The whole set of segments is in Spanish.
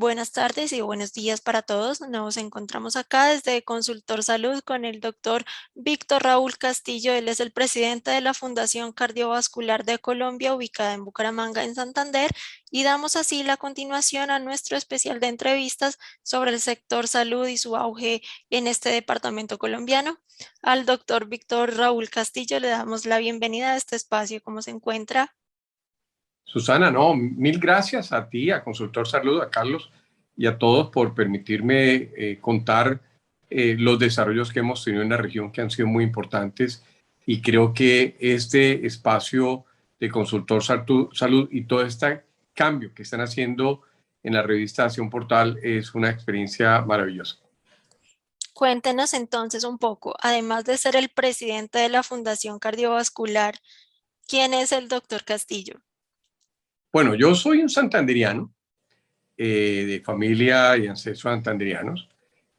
Buenas tardes y buenos días para todos. Nos encontramos acá desde Consultor Salud con el doctor Víctor Raúl Castillo. Él es el presidente de la Fundación Cardiovascular de Colombia, ubicada en Bucaramanga, en Santander, y damos así la continuación a nuestro especial de entrevistas sobre el sector salud y su auge en este departamento colombiano. Al doctor Víctor Raúl Castillo le damos la bienvenida a este espacio. ¿Cómo se encuentra? Susana, no, mil gracias a ti, a Consultor Salud, a Carlos y a todos por permitirme contar los desarrollos que hemos tenido en la región que han sido muy importantes y creo que este espacio de Consultor Salud y todo este cambio que están haciendo en la revista Hacia un Portal es una experiencia maravillosa. Cuéntenos entonces un poco, además de ser el presidente de la Fundación Cardiovascular, ¿quién es el doctor Castillo? Bueno, yo soy un santanderiano de familia y ancestros santanderianos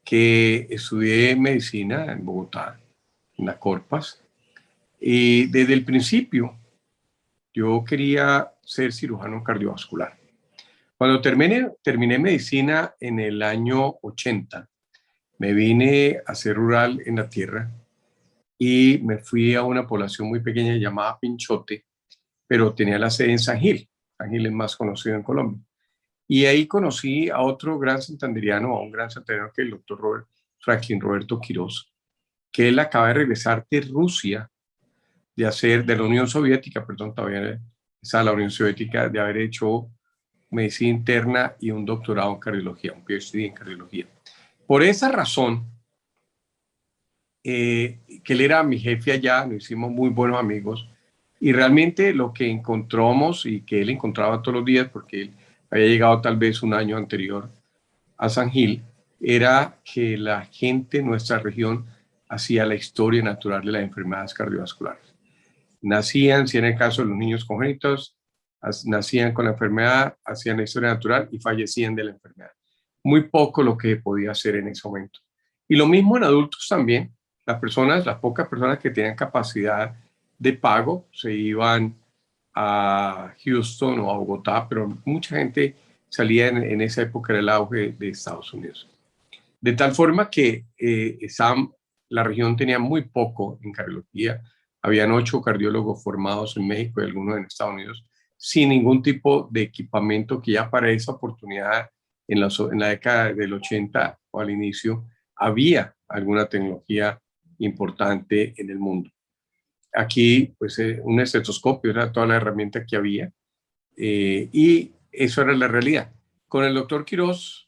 que estudié medicina en Bogotá, en la Corpas, y desde el principio yo quería ser cirujano cardiovascular. Cuando terminé medicina en el año 80, me vine a ser rural en la tierra y me fui a una población muy pequeña llamada Pinchote, pero tenía la sede en San Gil. San Gil es más conocido en Colombia. Y ahí conocí a otro gran santanderiano, a un gran santanderiano que es el doctor Franklin Roberto Quirós, que él acaba de regresar de Rusia, de la Unión Soviética, perdón, todavía está la Unión Soviética, de haber hecho medicina interna y un doctorado en cardiología, un PhD en cardiología. Por esa razón, que él era mi jefe allá, nos hicimos muy buenos amigos, y realmente lo que encontramos y que él encontraba todos los días, porque él había llegado tal vez un año anterior a San Gil, era que la gente en nuestra región hacía la historia natural de las enfermedades cardiovasculares. Nacían, si en el caso de los niños congénitos, nacían con la enfermedad, hacían la historia natural y fallecían de la enfermedad. Muy poco lo que podía hacer en ese momento. Y lo mismo en adultos también. Las pocas personas que tenían capacidad de pago se iban a Houston o a Bogotá, pero mucha gente salía en esa época del auge de Estados Unidos. De tal forma que la región tenía muy poco en cardiología. Habían 8 cardiólogos formados en México y algunos en Estados Unidos, sin ningún tipo de equipamiento que ya para esa oportunidad, en la década del 80 o al inicio, había alguna tecnología importante en el mundo. Aquí, pues, un estetoscopio era toda la herramienta que había, y eso era la realidad. Con el doctor Quirós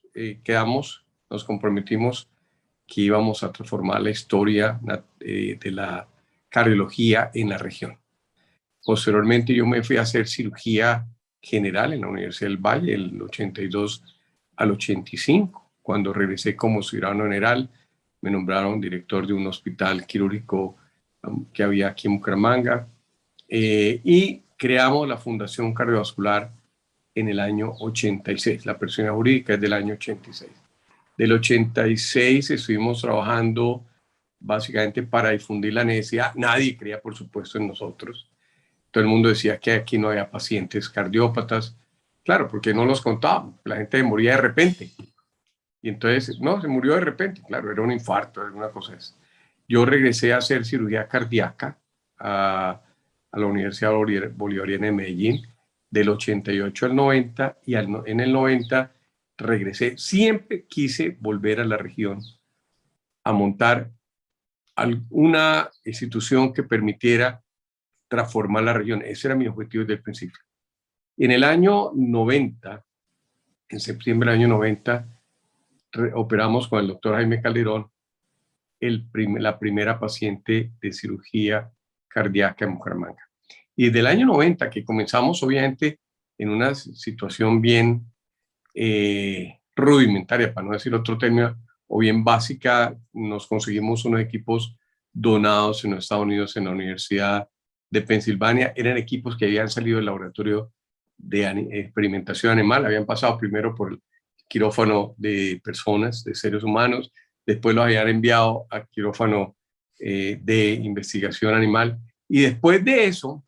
nos comprometimos que íbamos a transformar la historia de la cardiología en la región. Posteriormente yo me fui a hacer cirugía general en la Universidad del Valle, del 82 al 85. Cuando regresé como cirujano general, me nombraron director de un hospital quirúrgico que había aquí en Bucaramanga, y creamos la Fundación Cardiovascular en el año 86. La persona jurídica es del año 86. Del 86 estuvimos trabajando básicamente para difundir la necesidad. Nadie creía, por supuesto, en nosotros. Todo el mundo decía que aquí no había pacientes cardiópatas. Claro, porque no los contábamos. La gente moría de repente. Y entonces, no, se murió de repente. Claro, era un infarto, alguna cosa así. Yo regresé a hacer cirugía cardíaca a la Universidad Bolivariana de Medellín del 88 al 90, y en el 90 regresé. Siempre quise volver a la región a montar una institución que permitiera transformar la región. Ese era mi objetivo desde el principio. Y en el año 90, en septiembre del año 90, operamos con el doctor Jaime Calderón la primera paciente de cirugía cardíaca en Bucaramanga. Y desde el año 90, que comenzamos obviamente en una situación bien rudimentaria, para no decir otro término, o bien básica, nos conseguimos unos equipos donados en los Estados Unidos, en la Universidad de Pensilvania. Eran equipos que habían salido del laboratorio de experimentación animal, habían pasado primero por el quirófano de personas, de seres humanos, después los habían enviado al quirófano de investigación animal, y después de eso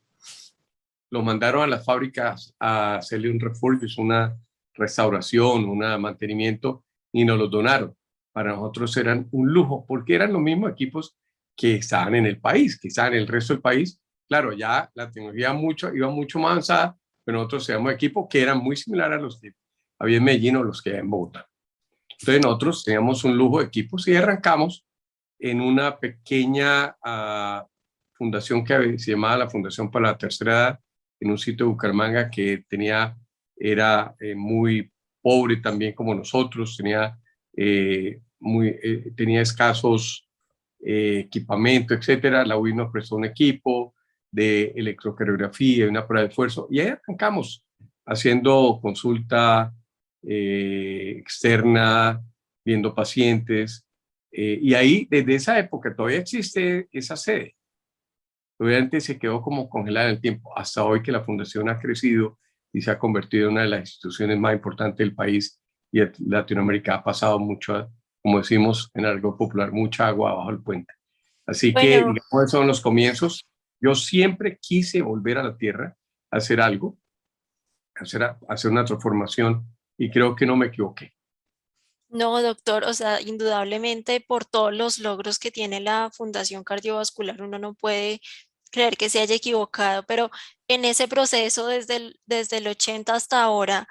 los mandaron a las fábricas a hacerle un refurbish, una restauración, un mantenimiento, y nos los donaron. Para nosotros eran un lujo, porque eran los mismos equipos que estaban en el país, que estaban en el resto del país. Claro, ya la tecnología iba mucho más avanzada, pero nosotros teníamos equipos que eran muy similares a los que había en Medellín o los que había en Bogotá. Entonces nosotros teníamos un lujo de equipos y arrancamos en una pequeña fundación que se llamaba la Fundación para la Tercera Edad, en un sitio de Bucaramanga que era muy pobre también como nosotros, tenía escasos equipamiento, etcétera. La UIS nos prestó un equipo de electrocardiografía y una prueba de esfuerzo, y ahí arrancamos haciendo consulta externa, viendo pacientes, y ahí desde esa época todavía existe esa sede. Obviamente se quedó como congelada en el tiempo, hasta hoy que la fundación ha crecido y se ha convertido en una de las instituciones más importantes del país, y Latinoamérica ha pasado mucho, como decimos en algo popular, mucha agua abajo el puente. Así que, Bueno, digamos, esos son los comienzos. Yo siempre quise volver a la tierra, hacer algo, hacer una transformación, y creo que no me equivoqué. no, doctor, o sea, indudablemente por todos los logros que tiene la Fundación Cardiovascular, uno no puede creer que se haya equivocado, pero en ese proceso desde el 80 hasta ahora,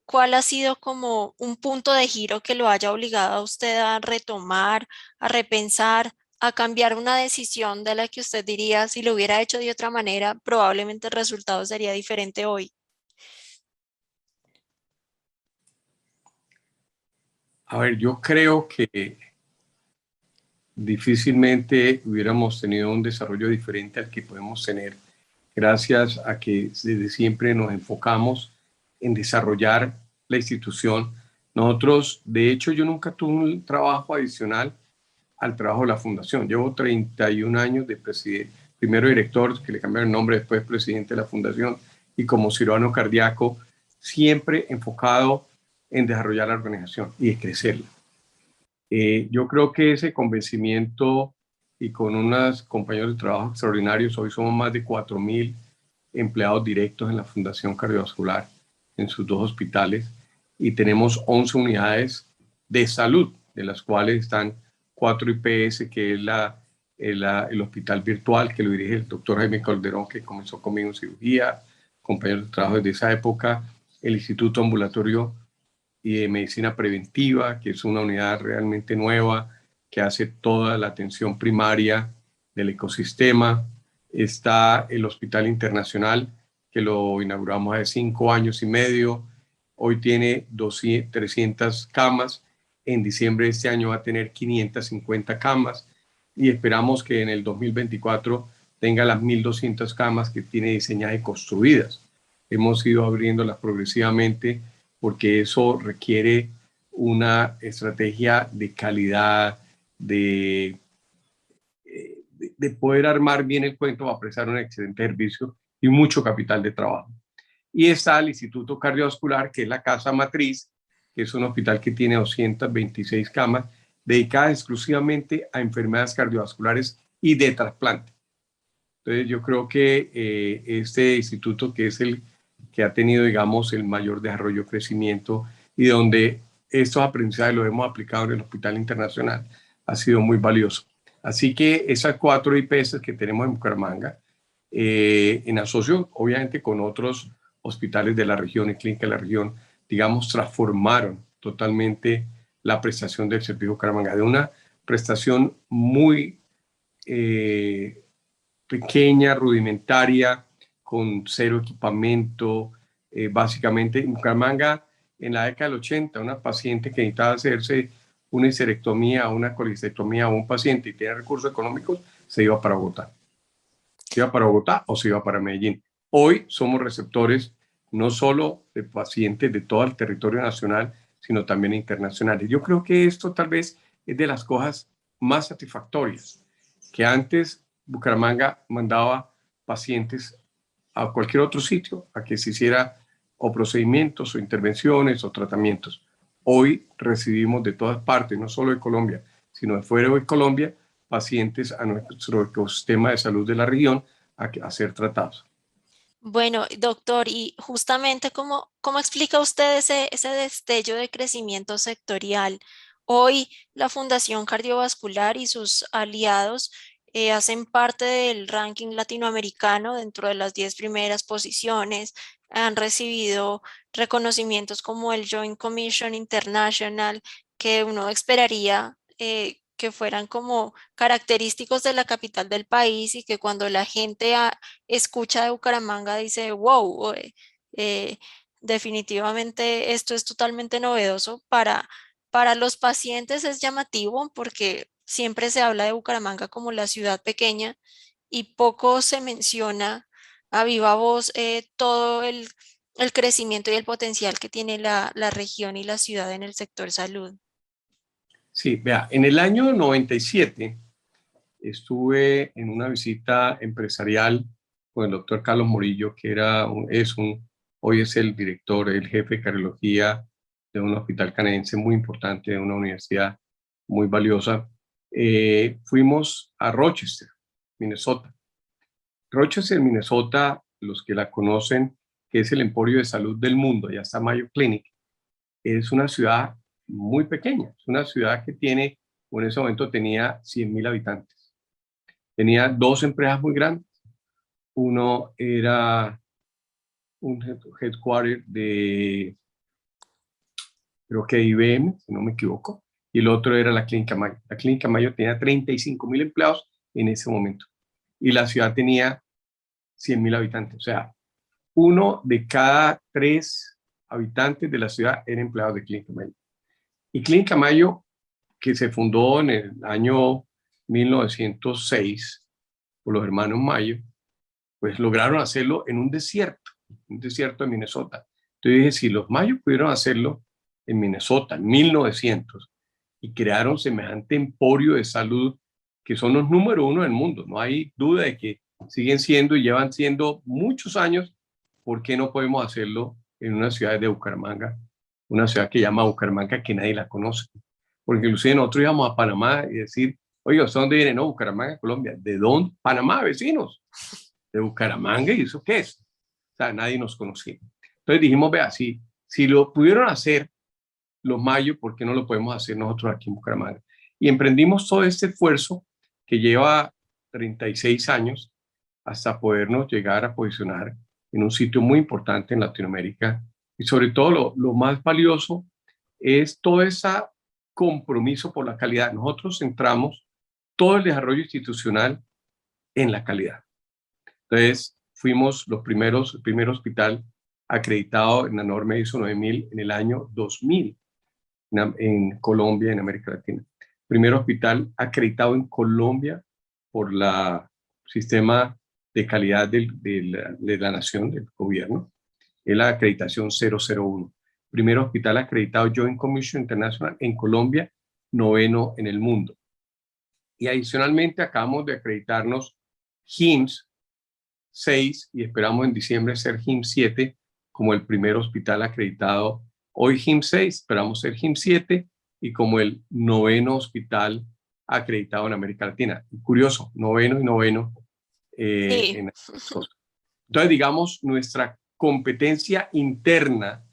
¿cuál ha sido como un punto de giro que lo haya obligado a usted a retomar, a repensar, a cambiar una decisión de la que usted diría, si lo hubiera hecho de otra manera, probablemente el resultado sería diferente hoy? A ver, yo creo que difícilmente hubiéramos tenido un desarrollo diferente al que podemos tener gracias a que desde siempre nos enfocamos en desarrollar la institución. Nosotros, de hecho, yo nunca tuve un trabajo adicional al trabajo de la fundación. Llevo 31 años de primero director, que le cambiaron el nombre, después presidente de la fundación, y como cirujano cardíaco, siempre enfocado en desarrollar la organización y de crecerla. Yo creo que ese convencimiento, y con unos compañeros de trabajo extraordinarios, hoy somos más de 4.000 empleados directos en la Fundación Cardiovascular, en sus dos hospitales, y tenemos 11 unidades de salud, de las cuales están 4 IPS, que es el hospital virtual que lo dirige el doctor Jaime Calderón, que comenzó conmigo en cirugía, compañeros de trabajo desde esa época, el Instituto Ambulatorio y de Medicina Preventiva, que es una unidad realmente nueva que hace toda la atención primaria del ecosistema. Está el Hospital Internacional, que lo inauguramos hace 5 años y medio. Hoy tiene 300 camas. En diciembre de este año va a tener 550 camas, y esperamos que en el 2024 tenga las 1.200 camas que tiene diseñadas y construidas. Hemos ido abriéndolas progresivamente porque eso requiere una estrategia de calidad, de poder armar bien el cuento para prestar un excelente servicio y mucho capital de trabajo. Y está el Instituto Cardiovascular, que es la casa matriz, que es un hospital que tiene 226 camas, dedicadas exclusivamente a enfermedades cardiovasculares y de trasplante. Entonces yo creo que este instituto, que es el que ha tenido, digamos, el mayor desarrollo, crecimiento, y donde estos aprendizajes los hemos aplicado en el Hospital Internacional, ha sido muy valioso. Así que esas 4 IPS que tenemos en Bucaramanga, en asocio obviamente con otros hospitales de la región y clínicas de la región, digamos, transformaron totalmente la prestación del servicio de Bucaramanga, de una prestación muy pequeña, rudimentaria, con cero equipamiento. Básicamente, en Bucaramanga, en la década del 80, una paciente que necesitaba hacerse una histerectomía, una colecistectomía, a un paciente y tenía recursos económicos, se iba para Bogotá. Se iba para Bogotá o se iba para Medellín. Hoy somos receptores no solo de pacientes de todo el territorio nacional, sino también internacionales. Yo creo que esto tal vez es de las cosas más satisfactorias, que antes Bucaramanga mandaba pacientes a cualquier otro sitio a que se hiciera o procedimientos o intervenciones o tratamientos. Hoy recibimos de todas partes, no solo de Colombia, sino de fuera de Colombia, pacientes a nuestro ecosistema de salud de la región a ser tratados. Bueno, doctor, y justamente cómo explica usted ese destello de crecimiento sectorial. Hoy la Fundación Cardiovascular y sus aliados hacen parte del ranking latinoamericano dentro de las 10 primeras posiciones. Han recibido reconocimientos como el Joint Commission International, que uno esperaría que fueran como característicos de la capital del país y que cuando la gente escucha de Bucaramanga dice, wow, eh, definitivamente esto es totalmente novedoso para los pacientes, es llamativo porque siempre se habla de Bucaramanga como la ciudad pequeña y poco se menciona a viva voz todo el crecimiento y el potencial que tiene la región y la ciudad en el sector salud. Sí, vea, en el año 97 estuve en una visita empresarial con el doctor Carlos Morillo, que hoy es el director, el jefe de cardiología de un hospital canadiense muy importante, de una universidad muy valiosa. Fuimos a Rochester, Minnesota. Rochester, Minnesota, los que la conocen, que es el emporio de salud del mundo, ya está Mayo Clinic, es una ciudad muy pequeña, es una ciudad que tiene, o en ese momento tenía 100,000 habitantes. Tenía dos empresas muy grandes. Uno era un headquarter de, creo que IBM, si no me equivoco, y el otro era la Clínica Mayo. La Clínica Mayo tenía 35,000 empleados en ese momento y la ciudad tenía 100,000 habitantes. O sea, uno de cada tres habitantes de la ciudad era empleado de Clínica Mayo. Y Clínica Mayo, que se fundó en el año 1906 por los hermanos Mayo, pues lograron hacerlo en un desierto de Minnesota. Entonces dije, si los Mayo pudieron hacerlo en Minnesota en 1900 y crearon semejante emporio de salud que son los número uno del mundo, no hay duda de que siguen siendo y llevan siendo muchos años, ¿por qué no podemos hacerlo en una ciudad de Bucaramanga? Una ciudad que llama Bucaramanga que nadie la conoce. Porque inclusive nosotros íbamos a Panamá y decir, oiga, ¿de dónde viene? No, Bucaramanga, Colombia. ¿De dónde? Panamá, vecinos de Bucaramanga, ¿y eso qué es? O sea, nadie nos conocía. Entonces dijimos, vea, si lo pudieron hacer los mayos, ¿por qué no lo podemos hacer nosotros aquí en Bucaramanga? Y emprendimos todo este esfuerzo que lleva 36 años hasta podernos llegar a posicionar en un sitio muy importante en Latinoamérica. Y sobre todo lo más valioso es todo ese compromiso por la calidad. Nosotros centramos todo el desarrollo institucional en la calidad. Entonces, fuimos el primer hospital acreditado en la norma ISO 9000 en el año 2000 en Colombia, en América Latina. Primer hospital acreditado en Colombia por la sistema de calidad de la nación, del gobierno, es la acreditación 001. Primer hospital acreditado Joint Commission International en Colombia, noveno en el mundo. Y adicionalmente acabamos de acreditarnos HIMSS 6 y esperamos en diciembre ser HIMSS 7 como el primer hospital acreditado. Hoy HIMSS 6, esperamos ser HIMSS 7 y como el noveno hospital acreditado en América Latina. Curioso, noveno y noveno. Sí. Entonces, digamos, nuestra competencia interna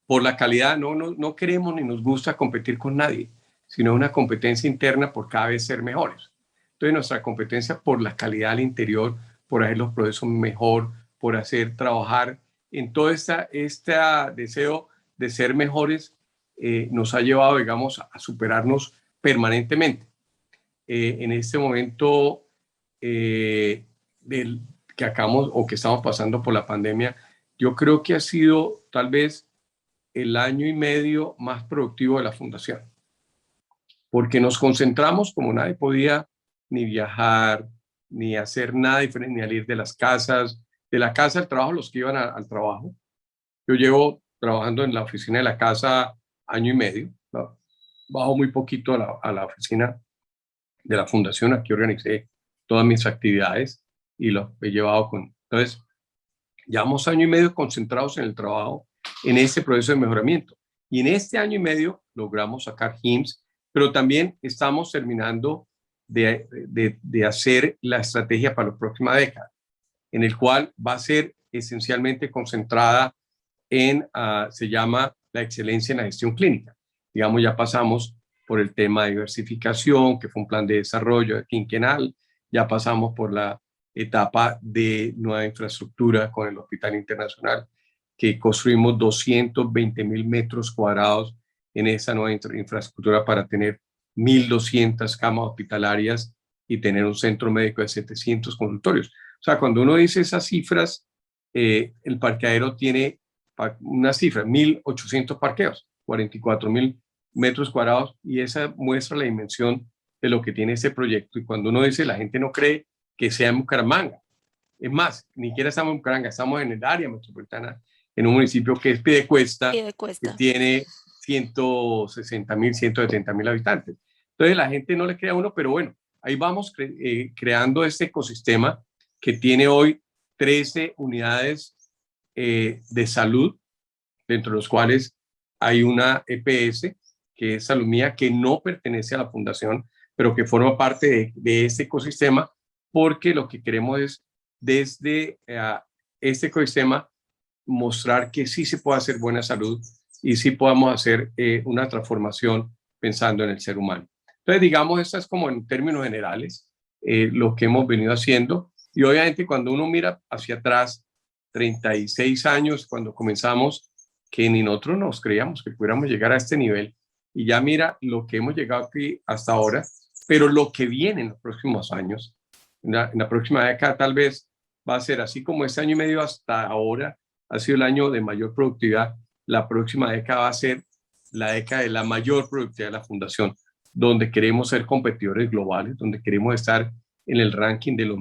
por la calidad, no queremos ni nos gusta competir con nadie, sino una competencia interna por cada vez ser mejores. Entonces, nuestra competencia por la calidad al interior, por hacer los procesos mejor, por hacer trabajar en todo este deseo de ser mejores, nos ha llevado, digamos, a superarnos permanentemente. En este momento que acabamos o que estamos pasando por la pandemia, yo creo que ha sido tal vez el año y medio más productivo de la fundación, porque nos concentramos como nadie podía ni viajar, ni hacer nada diferente, ni salir de las casas, de la casa al trabajo, los que iban al trabajo. Yo llevo trabajando en la oficina de la casa año y medio, ¿no? Bajo muy poquito a la oficina de la fundación, aquí organicé todas mis actividades y lo he llevado con... Entonces, llevamos año y medio concentrados en el trabajo, en este proceso de mejoramiento. Y en este año y medio logramos sacar HIMSS, pero también estamos terminando de hacer la estrategia para la próxima década. en el cual va a ser esencialmente concentrada en, se llama la excelencia en la gestión clínica. Digamos, ya pasamos por el tema de diversificación, que fue un plan de desarrollo quinquenal, ya pasamos por la etapa de nueva infraestructura con el Hospital Internacional, que construimos 220.000 metros cuadrados en esa nueva infraestructura para tener 1.200 camas hospitalarias y tener un centro médico de 700 consultorios. O sea, cuando uno dice esas cifras, el parqueadero tiene una cifra, 1.800 parqueos, 44.000 metros cuadrados, y esa muestra la dimensión de lo que tiene ese proyecto. Y cuando uno dice, la gente no cree que sea en Bucaramanga. Es más, ni siquiera estamos en Bucaramanga, estamos en el área metropolitana, en un municipio que es Piedecuesta, que Piedecuesta. tiene 160.000, 170.000 habitantes. Entonces la gente no le cree a uno, pero bueno, ahí vamos creando este ecosistema que tiene hoy 13 unidades de salud, dentro de los cuales hay una EPS, que es Salud Mía, que no pertenece a la fundación, pero que forma parte de este ecosistema, porque lo que queremos es, desde este ecosistema, mostrar que sí se puede hacer buena salud y sí podamos hacer una transformación pensando en el ser humano. Entonces, digamos, esto es como en términos generales lo que hemos venido haciendo. Y obviamente cuando uno mira hacia atrás, 36 años, cuando comenzamos, que ni nosotros nos creíamos que pudiéramos llegar a este nivel. Y ya mira lo que hemos llegado aquí hasta ahora, pero lo que viene en los próximos años, en la próxima década tal vez va a ser así como este año y medio hasta ahora ha sido el año de mayor productividad. La próxima década va a ser la década de la mayor productividad de la fundación, donde queremos ser competidores globales, donde queremos estar en el ranking de los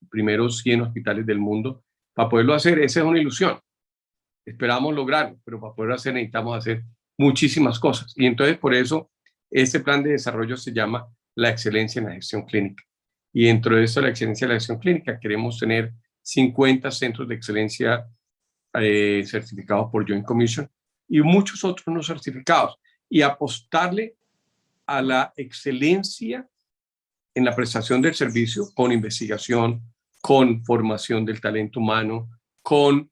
primeros 100 hospitales del mundo. Para poderlo hacer, esa es una ilusión. Esperamos lograrlo, pero para poderlo hacer necesitamos hacer muchísimas cosas. Y entonces por eso este plan de desarrollo se llama la excelencia en la gestión clínica. Y dentro de eso, la excelencia en la gestión clínica, queremos tener 50 centros de excelencia certificados por Joint Commission y muchos otros no certificados, y apostarle a la excelencia en la prestación del servicio con investigación, con formación del talento humano, con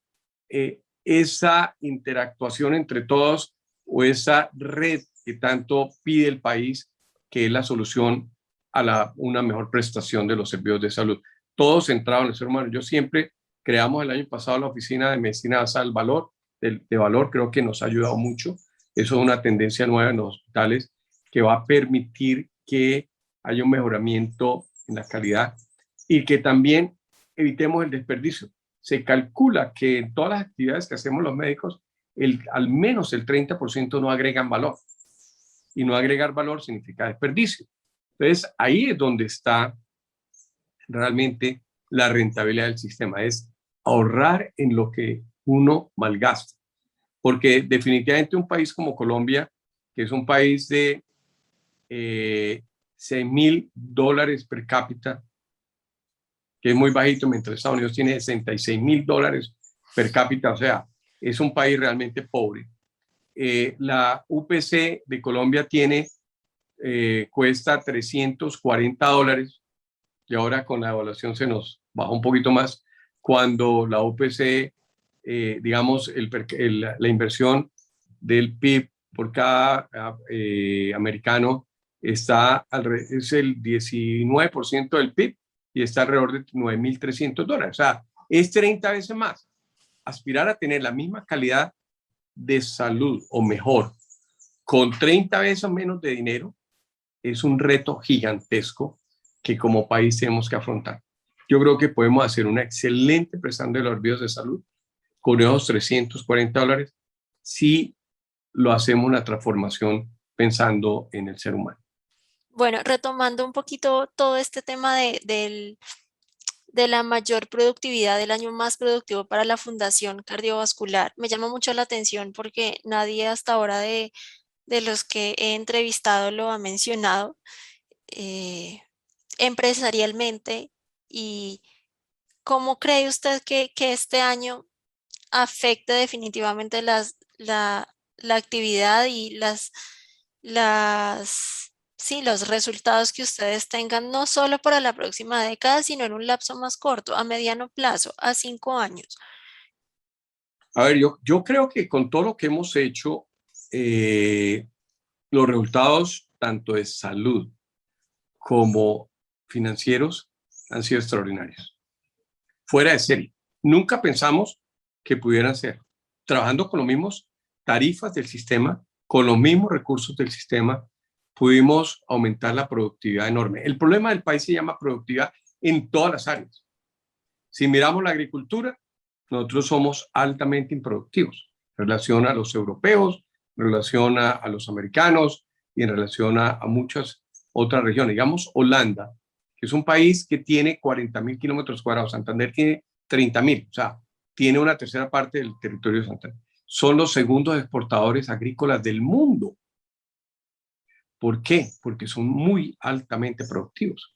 esa interactuación entre todos o esa red que tanto pide el país, que es la solución a una mejor prestación de los servicios de salud. Todo centrado en el ser humano. Yo siempre creamos el año pasado la Oficina de Medicina Basada al Valor, de Valor, creo que nos ha ayudado mucho. Eso es una tendencia nueva en los hospitales que va a permitir que haya un mejoramiento en la calidad y que también evitemos el desperdicio. Se calcula que en todas las actividades que hacemos los médicos, al menos el 30% no agregan valor. Y no agregar valor significa desperdicio. Entonces, ahí es donde está realmente la rentabilidad del sistema, es ahorrar en lo que uno malgasta. Porque definitivamente un país como Colombia, que es un país de $6.000 per cápita, que es muy bajito, mientras Estados Unidos tiene $66.000 per cápita, o sea, es un país realmente pobre. La UPC de Colombia cuesta $340, y ahora con la evaluación se nos baja un poquito más, cuando la UPC, digamos, la inversión del PIB por cada americano es el 19% del PIB y está alrededor de $9.300. O sea, es 30 veces más. Aspirar a tener la misma calidad de salud o mejor con 30 veces menos de dinero es un reto gigantesco que como país tenemos que afrontar. Yo creo que podemos hacer una excelente prestación de los servicios de salud con esos $340 si lo hacemos una transformación pensando en el ser humano. Bueno, retomando un poquito todo este tema de la mayor productividad, del año más productivo para la Fundación Cardiovascular, me llama mucho la atención porque nadie hasta ahora de los que he entrevistado lo ha mencionado empresarialmente. ¿Y cómo cree usted que este año afecte definitivamente la actividad y las Sí, los resultados que ustedes tengan no solo para la próxima década, sino en un lapso más corto, a mediano plazo, a 5 años. A ver, yo creo que con todo lo que hemos hecho, eh, los resultados tanto de salud como financieros han sido extraordinarios, fuera de serie. Nunca pensamos que pudieran ser, trabajando con los mismos tarifas del sistema, con los mismos recursos del sistema, pudimos aumentar la productividad enorme. El problema del país se llama productividad en todas las áreas. Si miramos la agricultura, nosotros somos altamente improductivos en relación a los europeos, en relación a los americanos y en relación a muchas otras regiones. Digamos, Holanda, que es un país que tiene 40.000 kilómetros cuadrados, Santander tiene 30.000, o sea, tiene una tercera parte del territorio de Santander. Son los segundos exportadores agrícolas del mundo. ¿Por qué? Porque son muy altamente productivos.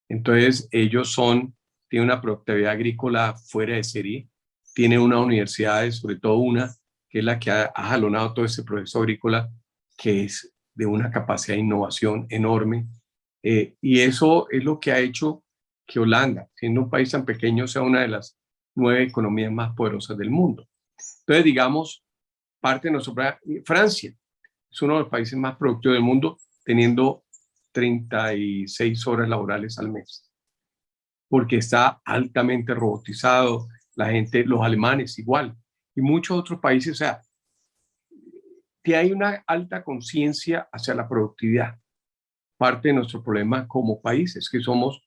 Entonces, tienen una productividad agrícola fuera de serie, tienen unas universidades, sobre todo una, que es la que ha jalonado todo ese proceso agrícola, que es de una capacidad de innovación enorme. Y eso es lo que ha hecho que Holanda, siendo un país tan pequeño, sea una de las 9 economías más poderosas del mundo. Entonces, digamos, parte de nuestro Francia es uno de los países más productivos del mundo, teniendo 36 horas laborales al mes, porque está altamente robotizado, la gente, los alemanes igual, y muchos otros países, o sea, que hay una alta conciencia hacia la productividad. Parte de nuestro problema como país es que somos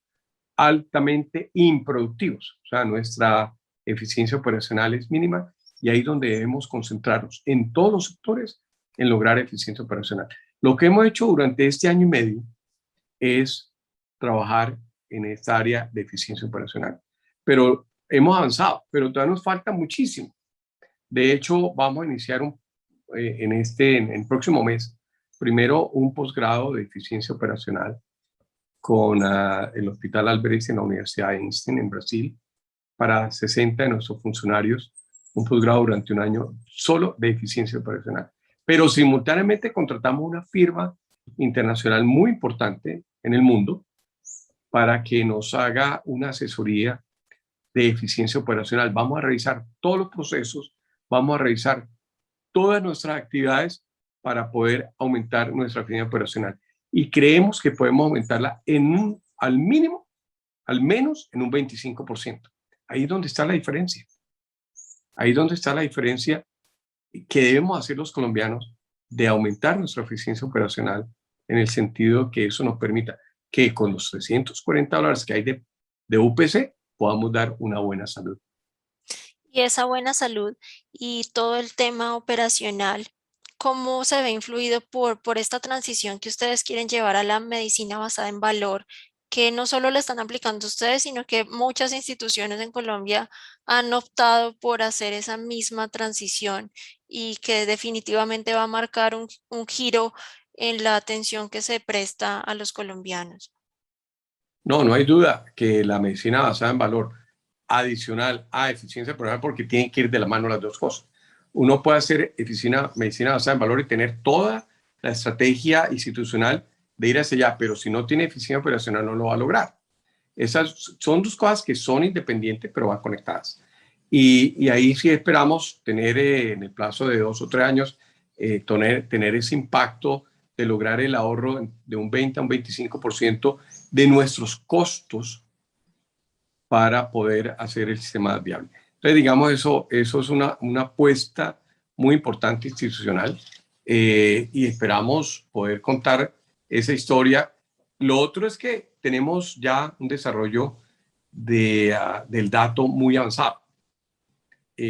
altamente improductivos, o sea, nuestra eficiencia operacional es mínima y ahí es donde debemos concentrarnos en todos los sectores en lograr eficiencia operacional. Lo que hemos hecho durante este año y medio es trabajar en esta área de eficiencia operacional. Pero hemos avanzado, pero todavía nos falta muchísimo. De hecho, vamos a iniciar en el próximo mes, primero un posgrado de eficiencia operacional con el Hospital Albert en la Universidad de Einstein en Brasil para 60 de nuestros funcionarios, un posgrado durante un año solo de eficiencia operacional. Pero simultáneamente contratamos una firma internacional muy importante en el mundo para que nos haga una asesoría de eficiencia operacional. Vamos a revisar todos los procesos, vamos a revisar todas nuestras actividades para poder aumentar nuestra eficiencia operacional. Y creemos que podemos aumentarla al mínimo, al menos en un 25%. Ahí es donde está la diferencia. Ahí es donde está la diferencia que debemos hacer los colombianos de aumentar nuestra eficiencia operacional en el sentido que eso nos permita que con los $340 que hay de UPC podamos dar una buena salud. Y esa buena salud y todo el tema operacional, ¿cómo se ve influido por esta transición que ustedes quieren llevar a la medicina basada en valor, que no solo la están aplicando ustedes, sino que muchas instituciones en Colombia han optado por hacer esa misma transición y que definitivamente va a marcar un giro en la atención que se presta a los colombianos? No, no hay duda que la medicina basada en valor adicional a eficiencia operacional, porque tienen que ir de la mano las dos cosas. Uno puede hacer medicina basada en valor y tener toda la estrategia institucional de ir hacia allá, pero si no tiene eficiencia operacional no lo va a lograr. Esas son dos cosas que son independientes, pero van conectadas. Y ahí sí esperamos tener en el plazo de 2 o 3 años, tener ese impacto de lograr el ahorro de un 20 a un 25% de nuestros costos para poder hacer el sistema viable. Entonces, digamos, eso es una apuesta muy importante institucional y esperamos poder contar esa historia. Lo otro es que tenemos ya un desarrollo del dato muy avanzado.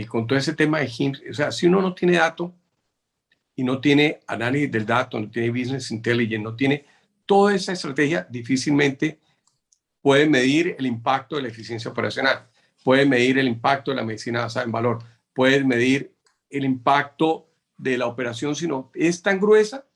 Con todo ese tema de HIMSS, o sea, si uno no tiene dato y no tiene análisis del dato, no tiene business intelligence, no tiene toda esa estrategia, difícilmente puede medir el impacto de la eficiencia operacional, puede medir el impacto de la medicina basada en valor, puede medir el impacto de la operación, sino es tan gruesa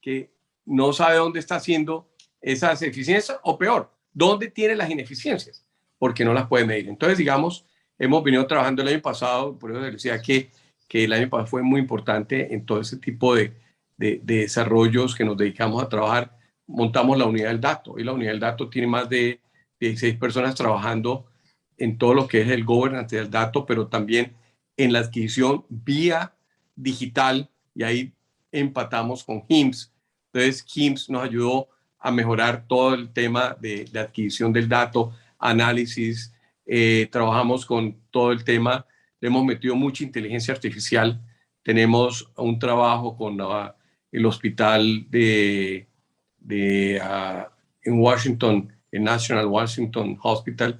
que no sabe dónde está haciendo esas eficiencias o peor, dónde tiene las ineficiencias, porque no las puede medir. Entonces, digamos, hemos venido trabajando el año pasado, por eso decía que el año pasado fue muy importante en todo ese tipo de desarrollos que nos dedicamos a trabajar montamos la unidad del dato. Y la unidad del dato tiene más de 16 personas trabajando en todo lo que es el governance del dato, pero también en la adquisición vía digital, y ahí empatamos con HIMSS. Entonces, HIMSS nos ayudó a mejorar todo el tema de adquisición del dato, análisis, trabajamos con todo el tema, le hemos metido mucha inteligencia artificial, tenemos un trabajo con el hospital en Washington, el National Washington Hospital,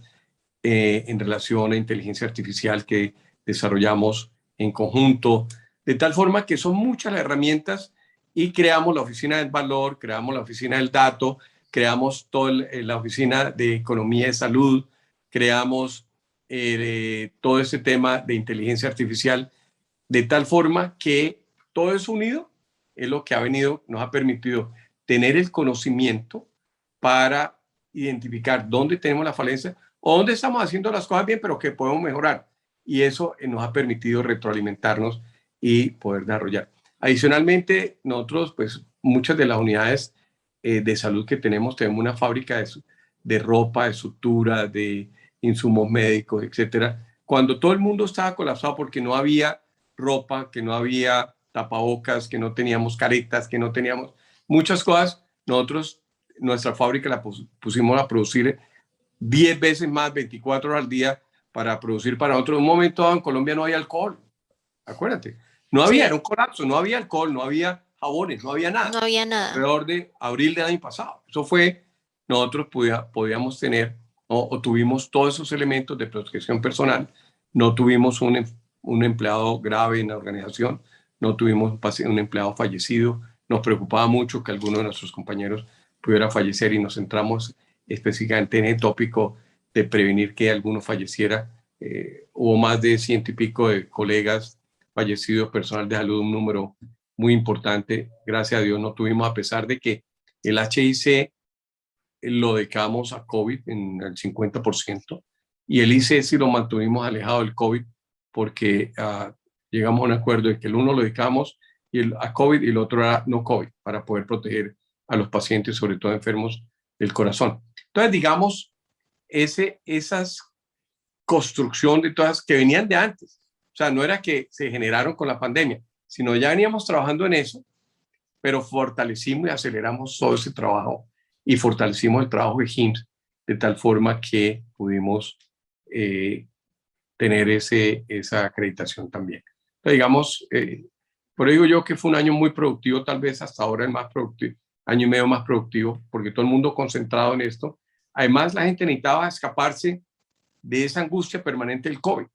en relación a inteligencia artificial que desarrollamos en conjunto, de tal forma que son muchas las herramientas y creamos la oficina del valor, creamos la oficina del dato, creamos la oficina de economía de salud, creamos todo ese tema de inteligencia artificial, de tal forma que todo eso unido es lo que nos ha permitido tener el conocimiento para identificar dónde tenemos la falencia o dónde estamos haciendo las cosas bien, pero que podemos mejorar. Y eso nos ha permitido retroalimentarnos y poder desarrollar. Adicionalmente, nosotros, pues muchas de las unidades de salud que tenemos una fábrica de ropa, de sutura, de insumos médicos, etcétera. Cuando todo el mundo estaba colapsado porque no había ropa, que no había tapabocas, que no teníamos caretas, que no teníamos muchas cosas, nosotros, nuestra fábrica la pusimos a producir 10 veces más, 24 horas al día, para producir para nosotros. En un momento dado en Colombia no había alcohol, acuérdate. No había, era Sí, un colapso, no había alcohol, no había jabones, no había no nada. había nada. Alrededor de abril del año pasado. Eso fue, nosotros podíamos tener, o tuvimos todos esos elementos de protección personal, no tuvimos un empleado grave en la organización, no tuvimos un empleado fallecido, nos preocupaba mucho que alguno de nuestros compañeros pudiera fallecer y nos centramos específicamente en el tópico de prevenir que alguno falleciera. Hubo más de 100 y pico de colegas fallecidos, personal de salud, un número muy importante. Gracias a Dios no tuvimos, a pesar de que el HIC lo dedicamos a COVID en el 50% y el ICS lo mantuvimos alejado del COVID porque llegamos a un acuerdo de que el uno lo dedicamos a COVID y el otro era no COVID para poder proteger a los pacientes, sobre todo enfermos del corazón. Entonces, digamos, esas construcción de todas que venían de antes. O sea, no era que se generaron con la pandemia, sino ya veníamos trabajando en eso, pero fortalecimos y aceleramos todo ese trabajo y fortalecimos el trabajo de HIMSS de tal forma que pudimos tener esa acreditación también. Entonces, digamos, por eso digo yo que fue un año muy productivo, tal vez hasta ahora el más productivo, año y medio más productivo, porque todo el mundo concentrado en esto. Además, la gente necesitaba escaparse de esa angustia permanente del COVID.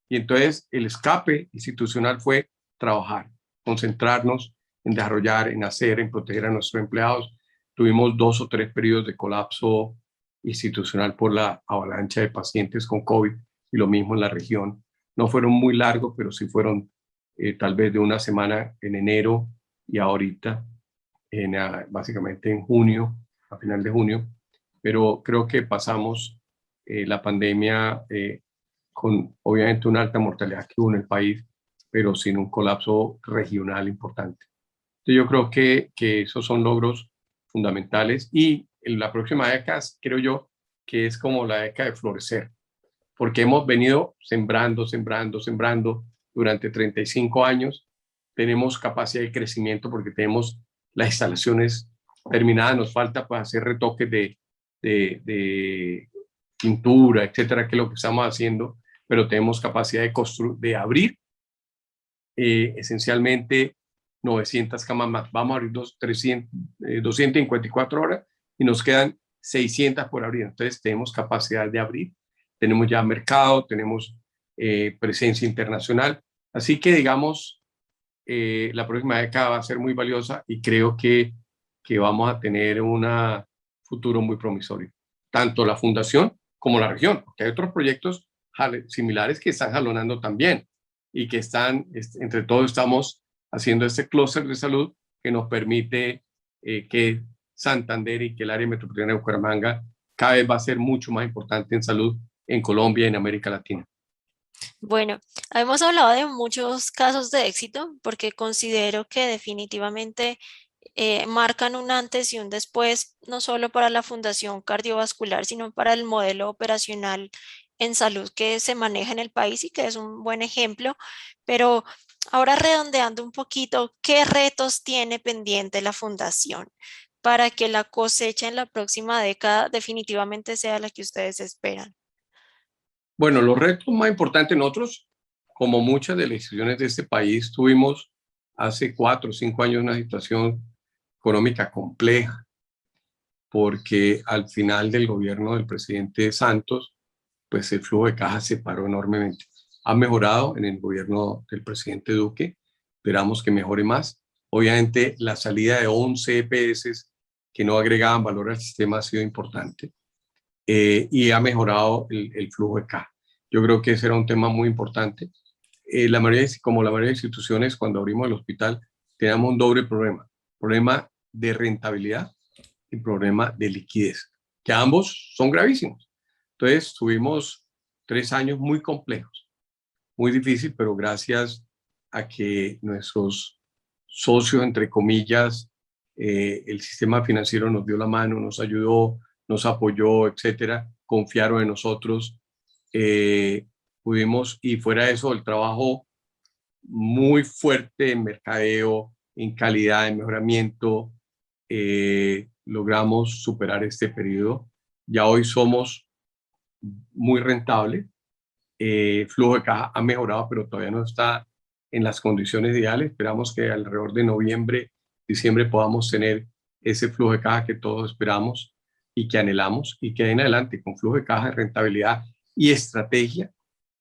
Y entonces el escape institucional fue trabajar, concentrarnos en desarrollar, en hacer, en proteger a nuestros empleados. Tuvimos 2 o 3 periodos de colapso institucional por la avalancha de pacientes con COVID y lo mismo en la región. No fueron muy largos, pero sí fueron tal vez de una semana en enero y ahorita, básicamente en junio, a final de junio. Pero creo que pasamos la pandemia con obviamente una alta mortalidad que hubo en el país, pero sin un colapso regional importante. Entonces yo creo que esos son logros fundamentales y en la próxima década creo yo que es como la década de florecer, porque hemos venido sembrando, sembrando, sembrando durante 35 años, tenemos capacidad de crecimiento porque tenemos las instalaciones terminadas, nos falta pues, hacer retoques de pintura, etcétera, que es lo que estamos haciendo, pero tenemos capacidad de abrir esencialmente 900 camas más. Vamos a abrir 254 horas y nos quedan 600 por abrir. Entonces tenemos capacidad de abrir, tenemos ya mercado, tenemos presencia internacional. Así que digamos, la próxima década va a ser muy valiosa y creo que vamos a tener un futuro muy promisorio. Tanto la fundación como la región, porque hay otros proyectos similares que están jalonando también y que están, entre todos estamos haciendo este clúster de salud que nos permite que Santander y que el área metropolitana de Bucaramanga cada vez va a ser mucho más importante en salud en Colombia y en América Latina. Bueno, hemos hablado de muchos casos de éxito porque considero que definitivamente marcan un antes y un después, no solo para la Fundación Cardiovascular, sino para el modelo operacional en salud que se maneja en el país y que es un buen ejemplo. Pero ahora redondeando un poquito, ¿qué retos tiene pendiente la Fundación para que la cosecha en la próxima década definitivamente sea la que ustedes esperan? Bueno, los retos más importantes nosotros, como muchas de las instituciones de este país, tuvimos hace 4 o 5 años una situación económica compleja, porque al final del gobierno del presidente Santos, pues el flujo de caja se paró enormemente. Ha mejorado en el gobierno del presidente Duque, esperamos que mejore más. Obviamente la salida de 11 EPS que no agregaban valor al sistema ha sido importante, y ha mejorado el flujo de caja. Yo creo que ese era un tema muy importante. Como la mayoría de instituciones, cuando abrimos el hospital, teníamos un doble problema: problema de rentabilidad y problema de liquidez, que ambos son gravísimos. Entonces tuvimos 3 años muy complejos, muy difícil, pero gracias a que nuestros socios, entre comillas, el sistema financiero nos dio la mano, nos ayudó, nos apoyó, etcétera, confiaron en nosotros, eh, pudimos, y fuera de eso, el trabajo muy fuerte en mercadeo, en calidad, en mejoramiento, logramos superar este periodo. Ya hoy somos muy rentables, flujo de caja ha mejorado, pero todavía no está en las condiciones ideales. Esperamos que alrededor de noviembre, diciembre podamos tener ese flujo de caja que todos esperamos y que anhelamos, y que en adelante con flujo de caja, rentabilidad y estrategia,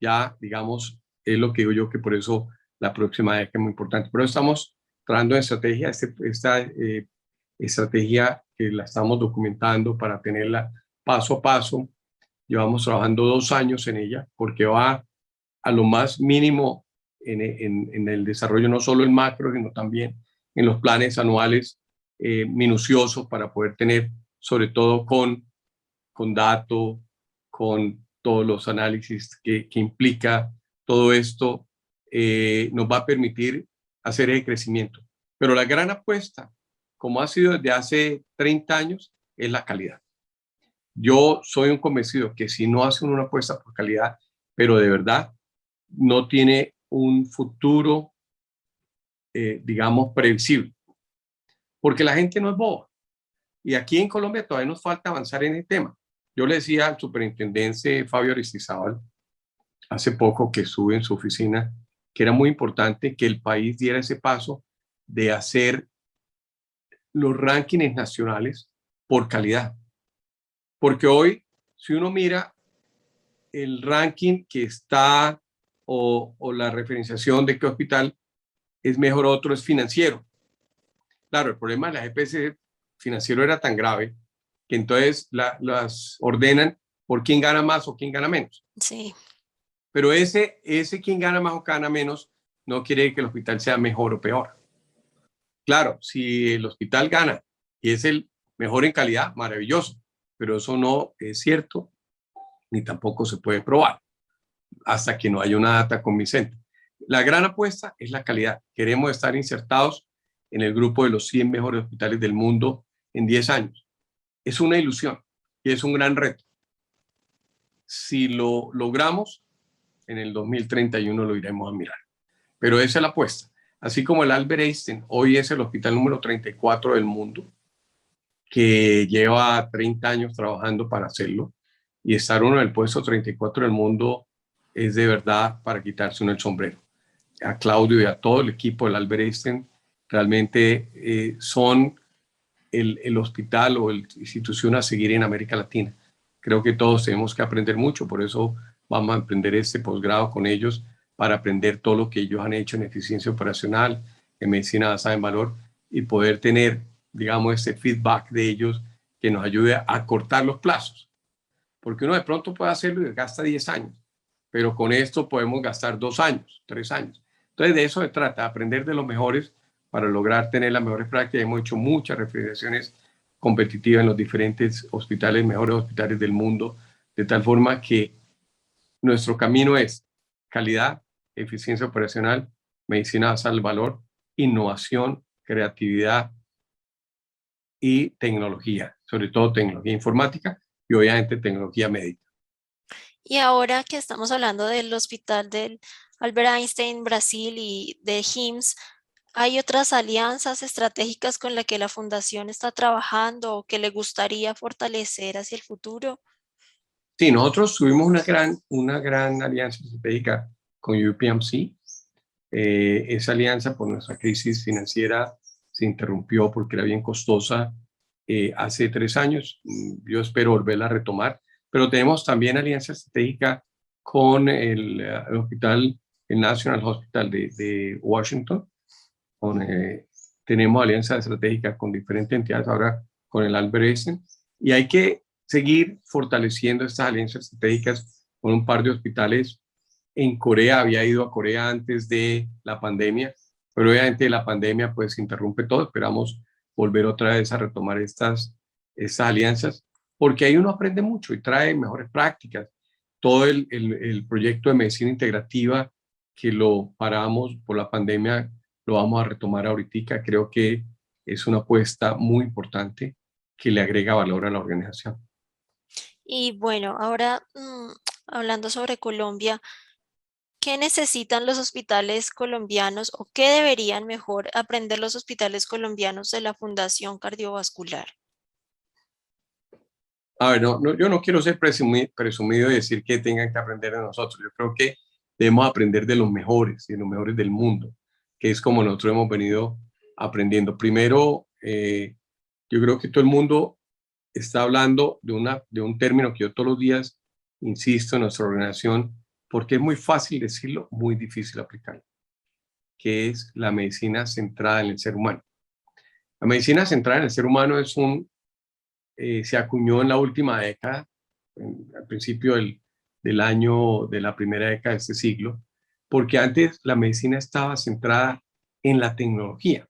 ya digamos, es lo que digo yo, que por eso la próxima década es muy importante. Pero estamos trabajando en estrategia, esta estrategia que la estamos documentando para tenerla paso a paso. Llevamos trabajando 2 años en ella, porque va a lo más mínimo en el desarrollo, no solo en macro, sino también en los planes anuales, minuciosos, para poder tener, sobre todo con datos, con todos los análisis que implica todo esto, nos va a permitir hacer el crecimiento. Pero la gran apuesta, como ha sido desde hace 30 años, es la calidad. Yo soy un convencido que si no hacen una apuesta por calidad, pero de verdad, no tiene un futuro, digamos, previsible, porque la gente no es boba. Y aquí en Colombia todavía nos falta avanzar en el tema. Yo le decía al superintendente Fabio Aristizábal hace poco, que estuve en su oficina, que era muy importante que el país diera ese paso de hacer los rankings nacionales por calidad. Porque hoy, si uno mira el ranking que está, o la referenciación de qué hospital es mejor, otro es financiero. Claro, el problema de la EPS financiero era tan grave que entonces las ordenan por quién gana más o quién gana menos. Sí. Pero ese quién gana más o gana menos no quiere decir que el hospital sea mejor o peor. Claro, si el hospital gana y es el mejor en calidad, maravilloso, pero eso no es cierto ni tampoco se puede probar hasta que no haya una data convincente. La gran apuesta es la calidad. Queremos estar insertados en el grupo de los 100 mejores hospitales del mundo en 10 años. Es una ilusión y es un gran reto. Si lo logramos, en el 2031 lo iremos a mirar. Pero esa es la apuesta. Así como el Albert Einstein hoy es el hospital número 34 del mundo, que lleva 30 años trabajando para hacerlo, y estar uno en el puesto 34 del mundo es de verdad para quitarse uno el sombrero. A Claudio y a todo el equipo del Albert Einstein, realmente son el hospital o la institución a seguir en América Latina. Creo que todos tenemos que aprender mucho, por eso vamos a emprender este posgrado con ellos, para aprender todo lo que ellos han hecho en eficiencia operacional, en medicina basada en valor, y poder tener, digamos, este feedback de ellos que nos ayude a cortar los plazos. Porque uno de pronto puede hacerlo y gasta 10 años, pero con esto podemos gastar 2 años, 3 años. Entonces de eso se trata, aprender de los mejores para lograr tener las mejores prácticas. Hemos hecho muchas refrigeraciones competitivas en los diferentes hospitales, mejores hospitales del mundo, de tal forma que nuestro camino es calidad, eficiencia operacional, medicina basada en valor, innovación, creatividad y tecnología, sobre todo tecnología informática y obviamente tecnología médica. Y ahora que estamos hablando del hospital del Albert Einstein Brasil y de HIMSS, ¿hay otras alianzas estratégicas con las que la fundación está trabajando o que le gustaría fortalecer hacia el futuro? Sí, nosotros tuvimos una gran alianza estratégica con UPMC. Esa alianza por nuestra crisis financiera se interrumpió porque era bien costosa hace 3 años. Yo espero volverla a retomar, pero tenemos también alianza estratégica con el hospital, el National Hospital de Washington. Tenemos alianza estratégica con diferentes entidades, ahora con el Albert Einstein, y hay que seguir fortaleciendo estas alianzas estratégicas con un par de hospitales en Corea. Había ido a Corea antes de la pandemia, pero obviamente la pandemia pues interrumpe todo. Esperamos volver otra vez a retomar estas alianzas, porque ahí uno aprende mucho y trae mejores prácticas. Todo el proyecto de medicina integrativa que lo paramos por la pandemia, lo vamos a retomar ahorita. Creo que es una apuesta muy importante que le agrega valor a la organización. Y bueno, ahora hablando sobre Colombia, ¿qué necesitan los hospitales colombianos o qué deberían mejor aprender los hospitales colombianos de la Fundación Cardiovascular? A ver, yo no quiero ser presumido y decir que tengan que aprender de nosotros. Yo creo que debemos aprender de los mejores y de los mejores del mundo, que es como nosotros hemos venido aprendiendo. Primero, yo creo que todo el mundo está hablando de un término que yo todos los días insisto en nuestra organización, porque es muy fácil decirlo, muy difícil aplicarlo, que es la medicina centrada en el ser humano. La medicina centrada en el ser humano se acuñó en la última década, al principio del año de la primera década de este siglo, porque antes la medicina estaba centrada en la tecnología.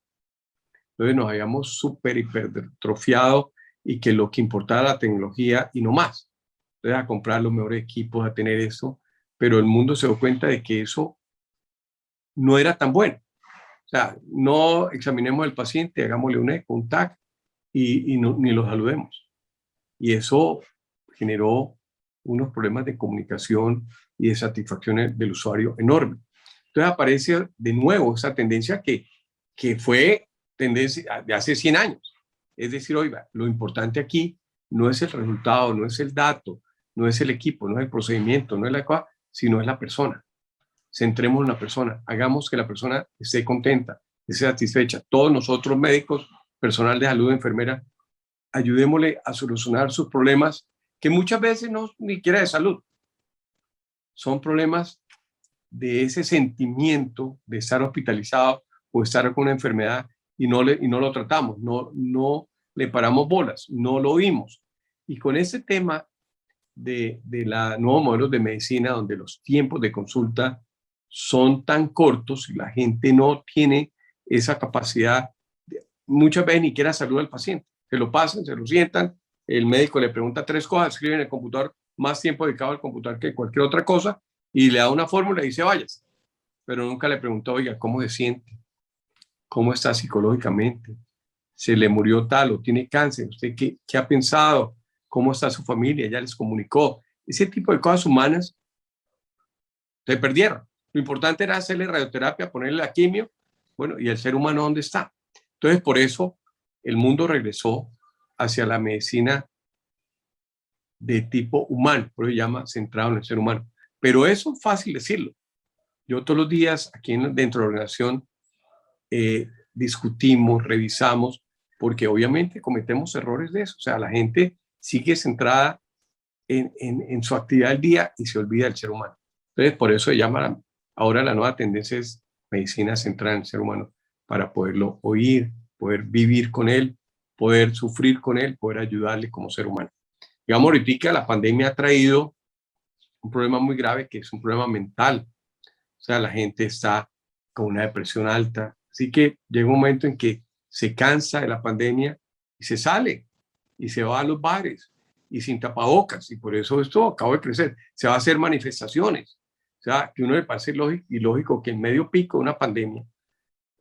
Entonces nos habíamos súper hipertrofiado y que lo que importaba era la tecnología y no más. Entonces a comprar los mejores equipos, a tener eso, pero el mundo se dio cuenta de que eso no era tan bueno. O sea, no examinemos al paciente, hagámosle un eco, un TAC ni lo saludemos. Y eso generó unos problemas de comunicación y de satisfacción del usuario enorme. Entonces aparece de nuevo esa tendencia que fue tendencia de hace 100 años. Es decir, oiga, lo importante aquí no es el resultado, no es el dato, no es el equipo, no es el procedimiento, no es la cosa, sino es la persona. Centremos en la persona, hagamos que la persona esté contenta, esté satisfecha. Todos nosotros médicos, personal de salud, enfermera, ayudémosle a solucionar sus problemas, que muchas veces no ni siquiera de salud, son problemas de ese sentimiento de estar hospitalizado o estar con una enfermedad y no lo tratamos, no le paramos bolas, no lo oímos. Y con ese tema de la nuevos modelos de medicina, donde los tiempos de consulta son tan cortos y la gente no tiene esa capacidad, muchas veces ni siquiera saluda al paciente. Se lo pasan, se lo sientan, el médico le pregunta 3 cosas, escribe en el computador, más tiempo dedicado al computador que cualquier otra cosa, y le da una fórmula y dice vayas. Pero nunca le preguntó, oiga, ¿cómo se siente? ¿Cómo está psicológicamente? ¿Se le murió tal o tiene cáncer? ¿Usted qué ha pensado? ¿Cómo está su familia? ¿Ya les comunicó? Ese tipo de cosas humanas se perdieron. Lo importante era hacerle radioterapia, ponerle la quimio, bueno, ¿y el ser humano dónde está? Entonces, por eso el mundo regresó hacia la medicina de tipo humano, por eso se llama centrado en el ser humano. Pero eso es fácil decirlo. Yo todos los días aquí dentro de la organización discutimos, revisamos, porque obviamente cometemos errores de eso. O sea, la gente sigue centrada en su actividad del día y se olvida del ser humano. Entonces, por eso se llama ahora la nueva tendencia es medicina centrada en el ser humano, para poderlo oír, poder vivir con él, poder sufrir con él, poder ayudarle como ser humano. Digamos, ahorita la pandemia ha traído un problema muy grave que es un problema mental. O sea, la gente está con una depresión alta. Así que llega un momento en que se cansa de la pandemia y se sale y se va a los bares y sin tapabocas. Y por eso esto acaba de crecer. Se va a hacer manifestaciones. O sea, que uno le parece ilógico que en medio pico de una pandemia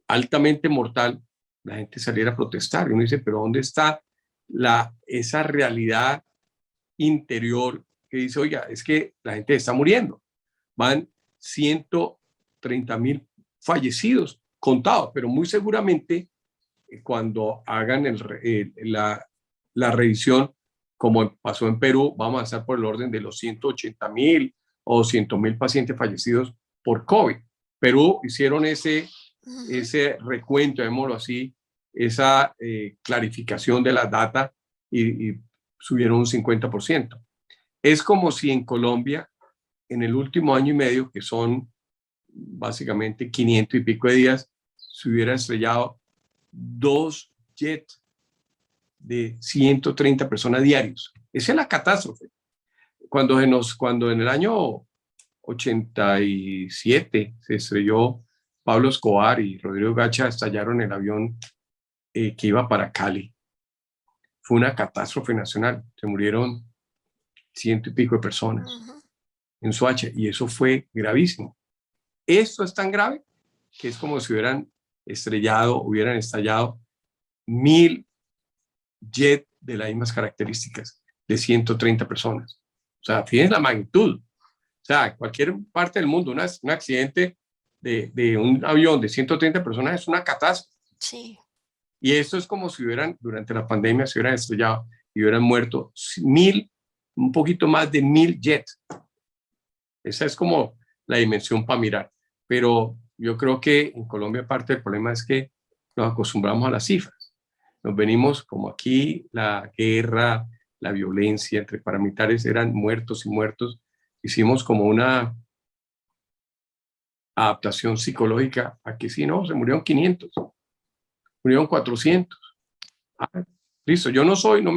altamente mortal, la gente saliera a protestar. Y uno dice, pero ¿dónde está esa realidad interior que dice, oiga, es que la gente está muriendo? Van 130.000 fallecidos contados, pero muy seguramente cuando hagan la revisión, como pasó en Perú, vamos a estar por el orden de los 180.000 o 200.000 pacientes fallecidos por COVID. Perú hicieron ese recuento, llamémoslo así, esa clarificación de la data y subieron un 50%. Es como si en Colombia, en el último año y medio, que son básicamente 500 y pico de días, se hubiera estrellado 2 jets de 130 personas diarios. Esa es la catástrofe. Cuando en el año 87 se estrelló Pablo Escobar y Rodrigo Gacha, estallaron el avión que iba para Cali. Fue una catástrofe nacional. Se murieron 100 y pico de personas en Soacha y eso fue gravísimo. Esto es tan grave que es como si hubieran estallado 1.000 jets de las mismas características de 130 personas. O sea, fíjense la magnitud. O sea, en cualquier parte del mundo, un accidente de un avión de 130 personas es una catástrofe. Sí. Y esto es como si durante la pandemia, se hubieran estrellado y hubieran muerto un poquito más de 1.000 jets. Esa es como la dimensión para mirar. Pero yo creo que en Colombia parte del problema es que nos acostumbramos a las cifras. Nos venimos como aquí, la guerra, la violencia entre paramilitares eran muertos y muertos. Hicimos como una adaptación psicológica a que sí, no, se murieron 500, murieron 400. Ah, listo, yo no soy, no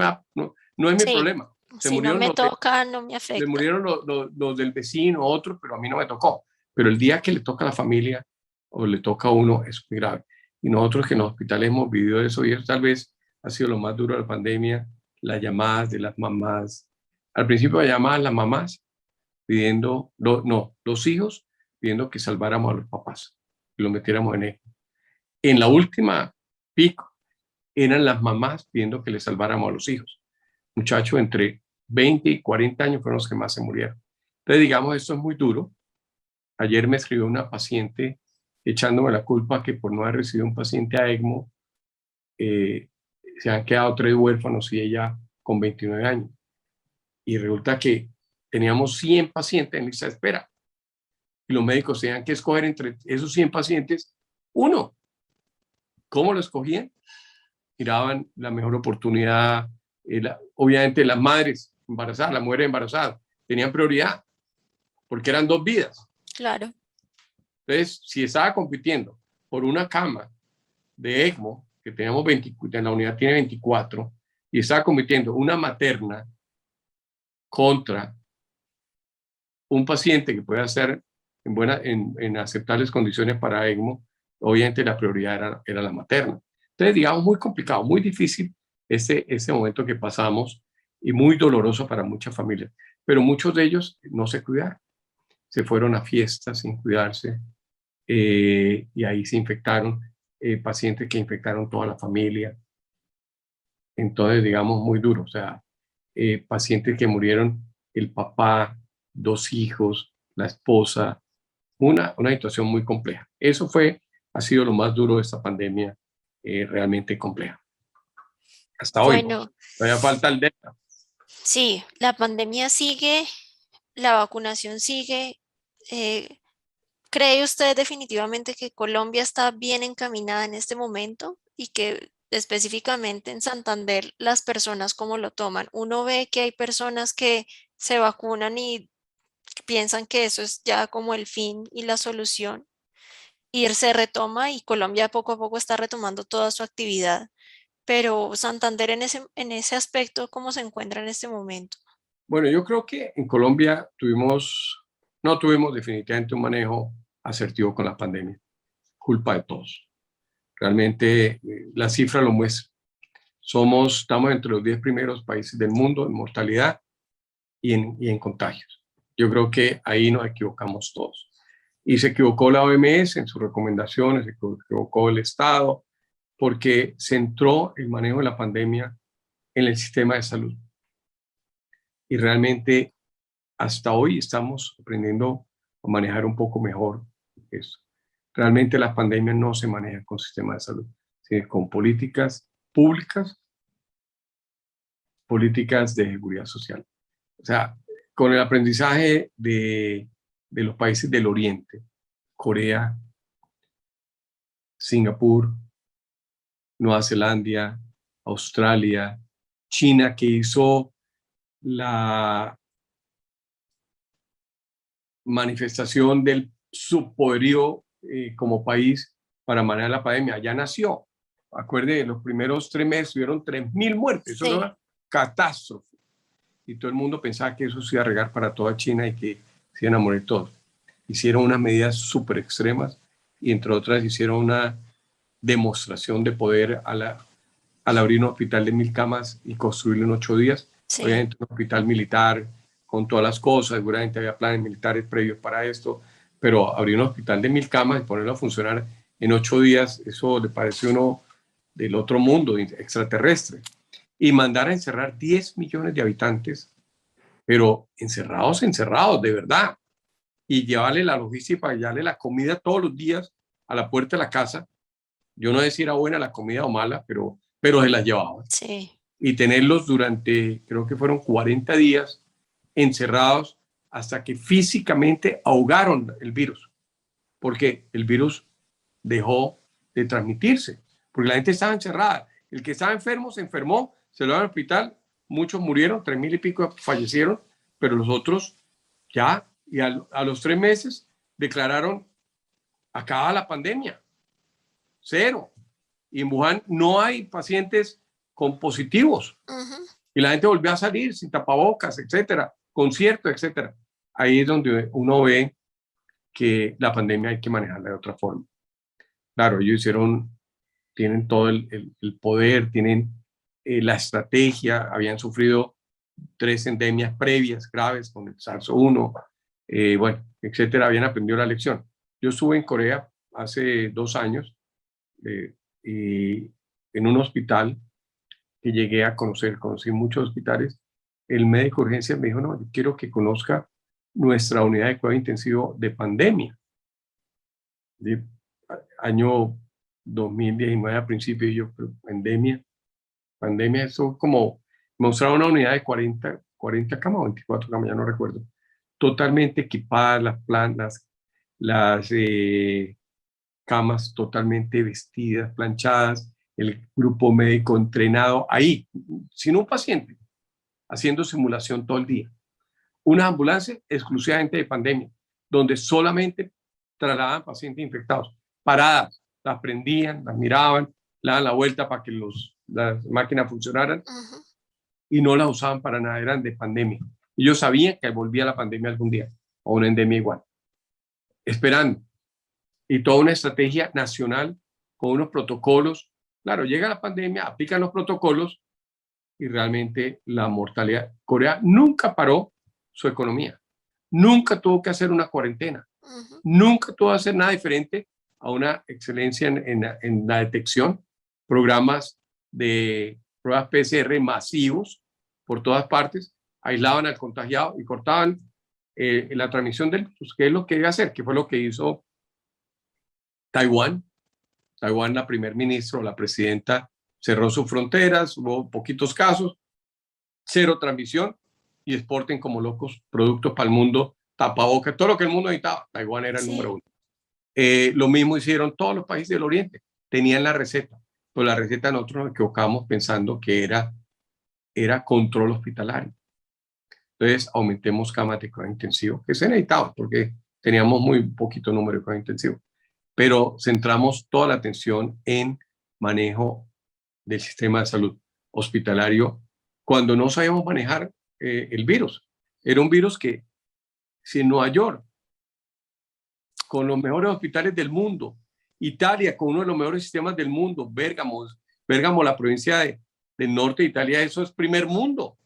es mi problema. Si no me toca, no me afecta. Se murieron los del vecino, otros, pero a mí no me tocó. Pero el día que le toca a la familia o le toca a uno es muy grave. Y nosotros que en los hospitales hemos vivido eso, y eso tal vez ha sido lo más duro de la pandemia, las llamadas de las mamás. Al principio llamaban las mamás pidiendo, los hijos pidiendo que salváramos a los papás, que los metiéramos en ECMO. En la última pico eran las mamás pidiendo que le salváramos a los hijos. Muchachos entre 20 y 40 años fueron los que más se murieron. Entonces, digamos, esto es muy duro. Ayer me escribió una paciente echándome la culpa que por no haber recibido un paciente a ECMO, se han quedado 3 huérfanos y ella con 29 años. Y resulta que teníamos 100 pacientes en lista de espera. Y los médicos tenían que escoger entre esos 100 pacientes uno. ¿Cómo lo escogían? Miraban la mejor oportunidad. Obviamente las madres embarazadas, las mujeres embarazadas, tenían prioridad porque eran 2 vidas. Claro. Entonces, si estaba compitiendo por una cama de ECMO, que teníamos 20, en la unidad tiene 24, y estaba compitiendo una materna contra un paciente que pueda ser en aceptables condiciones para ECMO, obviamente la prioridad era la materna. Entonces, digamos, muy complicado, muy difícil ese momento que pasamos y muy doloroso para muchas familias. Pero muchos de ellos no se cuidaron. Se fueron a fiestas sin cuidarse y ahí se infectaron pacientes que infectaron toda la familia. Entonces, digamos, muy duro. O sea, pacientes que murieron, el papá, 2 hijos, la esposa, una situación muy compleja. Eso ha sido lo más duro de esta pandemia, realmente compleja. Hasta hoy, ¿no? Bueno, Todavía falta el Delta. sí, la pandemia sigue, la vacunación sigue. ¿Cree usted definitivamente que Colombia está bien encaminada en este momento y que específicamente en Santander las personas cómo lo toman? Uno ve que hay personas que se vacunan y piensan que eso es ya como el fin y la solución. Y se retoma y Colombia poco a poco está retomando toda su actividad. Pero Santander en ese aspecto, ¿cómo se encuentra en este momento? Bueno, yo creo que en Colombia no tuvimos definitivamente un manejo asertivo con la pandemia. Culpa de todos. Realmente la cifra lo muestra. Estamos entre los 10 primeros países del mundo en mortalidad y en contagios. Yo creo que ahí nos equivocamos todos. Y se equivocó la OMS en sus recomendaciones, se equivocó el Estado, porque centró el manejo de la pandemia en el sistema de salud. Y realmente hasta hoy estamos aprendiendo a manejar un poco mejor eso. Realmente las pandemias no se manejan con sistema de salud, sino con políticas públicas, políticas de seguridad social. O sea, con el aprendizaje de los países del Oriente, Corea, Singapur, Nueva Zelanda, Australia, China, que hizo la manifestación del su poderío como país para manejar la pandemia. Ya nació. Acuerde, en los primeros 3 meses hubieron 3.000 muertes. Eso era una catástrofe. Y todo el mundo pensaba que eso se iba a regar para toda China y que se iban a morir todos. Hicieron unas medidas súper extremas y entre otras hicieron una demostración de poder al abrir un hospital de 1.000 camas y construirlo en 8 días. Sí. Obviamente un hospital militar con todas las cosas, seguramente había planes militares previos para esto, pero abrir un hospital de 1.000 camas y ponerlo a funcionar en 8 días, eso le parece uno del otro mundo, extraterrestre. Y mandar a encerrar 10 millones de habitantes, pero encerrados, de verdad. Y llevarle la logística, llevarle la comida todos los días a la puerta de la casa. Yo no sé si era buena la comida o mala, pero se las llevaban. Sí. Y tenerlos durante, creo que fueron 40 días encerrados hasta que físicamente ahogaron el virus, porque el virus dejó de transmitirse, porque la gente estaba encerrada. El que estaba enfermo se enfermó, se lo llevaron al hospital, muchos murieron, 3.000 y pico fallecieron, pero los otros ya, y a los 3 meses declararon acabada la pandemia, cero. Y en Wuhan no hay pacientes con positivos. Y la gente volvió a salir sin tapabocas, etcétera, conciertos, etcétera. Ahí es donde uno ve que la pandemia hay que manejarla de otra forma. Claro, ellos tienen todo el poder, tienen la estrategia, habían sufrido 3 endemias previas graves con el SARS-1, bueno, etcétera, habían aprendido la lección. Yo estuve en Corea hace 2 años y en un hospital que llegué a conocí muchos hospitales, el médico de urgencias me dijo, no, yo quiero que conozca nuestra unidad de cuidado intensivo de pandemia. De año 2019 a principio, y yo, pero pandemia, eso como mostraba una unidad de 40 camas o 24 camas, ya no recuerdo, totalmente equipadas, las plantas, las camas totalmente vestidas, planchadas, el grupo médico entrenado ahí, sin un paciente, haciendo simulación todo el día. Una ambulancia exclusivamente de pandemia, donde solamente trasladaban pacientes infectados, paradas, las prendían, las miraban, le daban la vuelta para que las máquinas funcionaran y no las usaban para nada, eran de pandemia. Ellos sabían que volvía la pandemia algún día, o una endemia igual, esperando. Y toda una estrategia nacional con unos protocolos. Claro, llega la pandemia, aplican los protocolos y realmente la mortalidad. Corea nunca paró su economía, nunca tuvo que hacer una cuarentena, nunca tuvo que hacer nada diferente a una excelencia en la detección, programas de pruebas PCR masivos por todas partes, aislaban al contagiado y cortaban la transmisión del virus, que es lo que iba a hacer, que fue lo que hizo Taiwán. Taiwán, la primer ministro, la presidenta, cerró sus fronteras, hubo poquitos casos, cero transmisión y exporten como locos productos para el mundo, tapabocas, todo lo que el mundo necesitaba. Taiwán era el número 1. Lo mismo hicieron todos los países del Oriente, tenían la receta, pero la receta nosotros nos equivocamos pensando que era control hospitalario. Entonces aumentemos camas de cuidado intensivo, que se necesitaba porque teníamos muy poquito número de cuidado intensivo, pero centramos toda la atención en manejo del sistema de salud hospitalario cuando no sabíamos manejar el virus. Era un virus que, si en Nueva York, con los mejores hospitales del mundo, Italia, con uno de los mejores sistemas del mundo, Bérgamo, la provincia del norte de Italia, eso es primer mundo.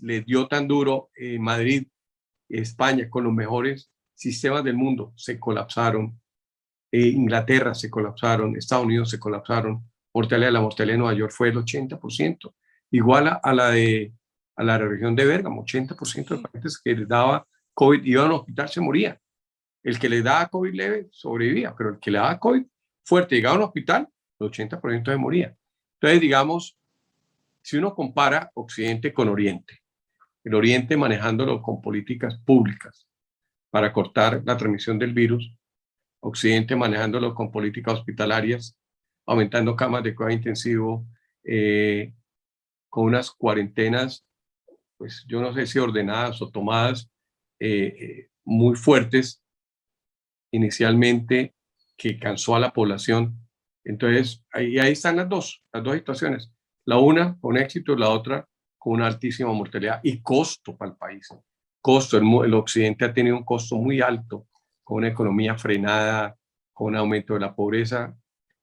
Les dio tan duro Madrid, España, con los mejores sistemas del mundo, se colapsaron Inglaterra se colapsaron, Estados Unidos se colapsaron, la mortalidad de Nueva York fue el 80%, igual a la región de Bérgamo, 80% de pacientes que les daba COVID iban al hospital, se moría. El que le daba COVID leve sobrevivía, pero el que le daba COVID fuerte llegaba al hospital, el 80% se moría. Entonces, digamos, si uno compara Occidente con Oriente, el Oriente manejándolo con políticas públicas para cortar la transmisión del virus, Occidente manejándolo con políticas hospitalarias, aumentando camas de cuidado intensivo, con unas cuarentenas, pues yo no sé si ordenadas o tomadas, muy fuertes inicialmente, que cansó a la población. Entonces, ahí están las dos situaciones. La una con éxito, la otra con una altísima mortalidad y costo para el país. Costo, el Occidente ha tenido un costo muy alto, con una economía frenada, con un aumento de la pobreza.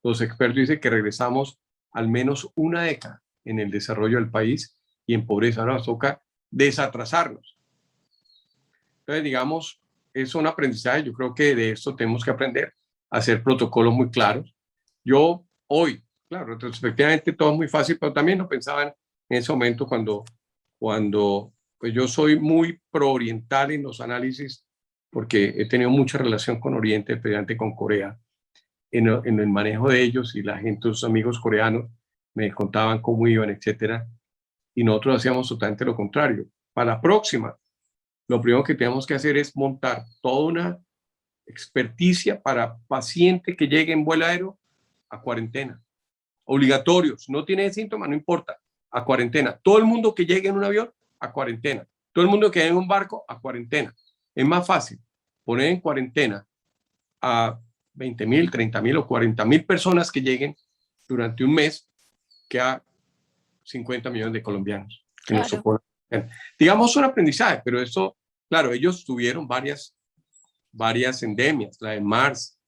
Los expertos dicen que regresamos al menos una década en el desarrollo del país y en pobreza. Ahora nos toca desatrasarnos. Entonces, digamos, es un aprendizaje. Yo creo que de esto tenemos que aprender a hacer protocolos muy claros. Yo hoy, claro, retrospectivamente todo es muy fácil, pero también lo pensaba en ese momento cuando pues yo soy muy pro-oriental en los análisis, porque he tenido mucha relación con Oriente, especialmente con Corea, en el manejo de ellos, y la gente, sus amigos coreanos, me contaban cómo iban, etcétera. Y nosotros hacíamos totalmente lo contrario. Para la próxima, lo primero que tenemos que hacer es montar toda una experticia para paciente que llegue en vuelo aéreo a cuarentena. Obligatorios, no tiene síntomas, no importa, a cuarentena. Todo el mundo que llegue en un avión, a cuarentena. Todo el mundo que llegue en un barco, a cuarentena. Es más fácil poner en cuarentena a 20.000, 30.000 o 40.000 personas que lleguen durante un mes que a 50 millones de colombianos que nos Claro. soportan. Digamos un aprendizaje, pero eso, claro, ellos tuvieron varias endemias, la de MARS,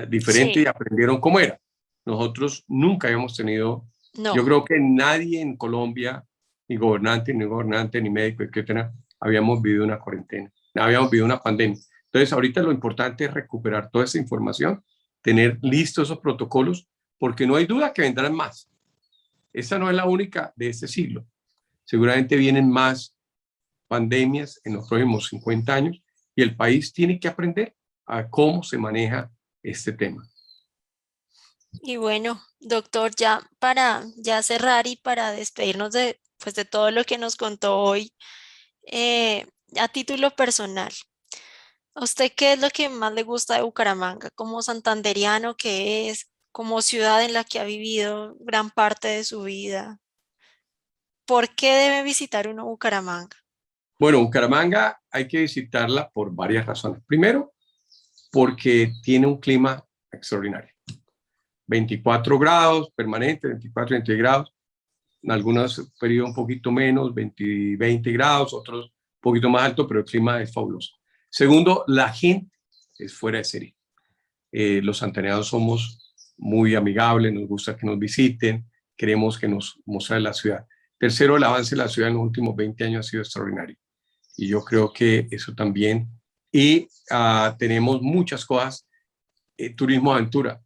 diferente, y Sí, aprendieron cómo era. Nosotros nunca habíamos tenido, no, yo creo que nadie en Colombia, ni gobernante, ni médico, etcétera, habíamos vivido una cuarentena, habíamos vivido una pandemia. Entonces, ahorita lo importante es recuperar toda esa información, tener listos esos protocolos, porque no hay duda que vendrán más. Esa no es la única de este siglo. Seguramente vienen más pandemias en los próximos 50 años y el país tiene que aprender a cómo se maneja este tema. y bueno, doctor, ya para ya cerrar y para despedirnos de, pues, de todo lo que nos contó hoy, eh, a título personal, ¿a usted qué es lo que más le gusta de Bucaramanga? Como santanderiano que es, como ciudad en la que ha vivido gran parte de su vida, ¿por qué debe visitar uno Bucaramanga? Bueno, Bucaramanga hay que visitarla por varias razones. Primero, porque tiene un clima extraordinario. 24 grados permanente, 24, 20 grados, en algunos periodos un poquito menos, 20 grados, otros un poquito más alto, pero el clima es fabuloso. Segundo, la gente es fuera de serie. Los santaneanos somos muy amigables, nos gusta que nos visiten, queremos que nos muestren la ciudad. Tercero, el avance de la ciudad en los últimos 20 años ha sido extraordinario. Y yo creo que eso también. Y tenemos muchas cosas. Turismo aventura.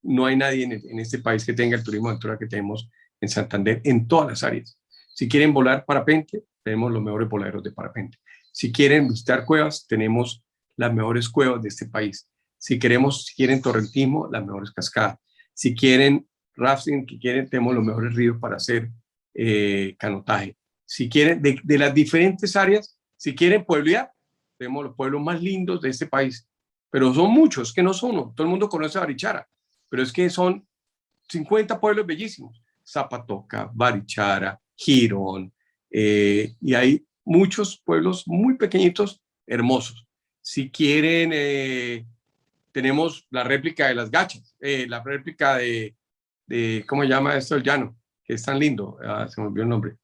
No hay nadie en este país que tenga el turismo aventura que tenemos en Santander en todas las áreas. Si quieren volar parapente, tenemos los mejores voladeros de parapente. Si quieren visitar cuevas, tenemos las mejores cuevas de este país. Si quieren torrentismo, las mejores cascadas. Si quieren rafting, tenemos los mejores ríos para hacer canotaje. Si quieren, de las diferentes áreas, si quieren pueblear, tenemos los pueblos más lindos de este país. Pero son muchos, que no son uno. Todo el mundo conoce a Barichara, pero es que son 50 pueblos bellísimos. Zapatoca, Barichara, Girón, y hay muchos pueblos muy pequeñitos, hermosos. Si quieren, tenemos la réplica de las gachas, la réplica ¿cómo se llama esto? El llano, que es tan lindo, se me olvidó el nombre.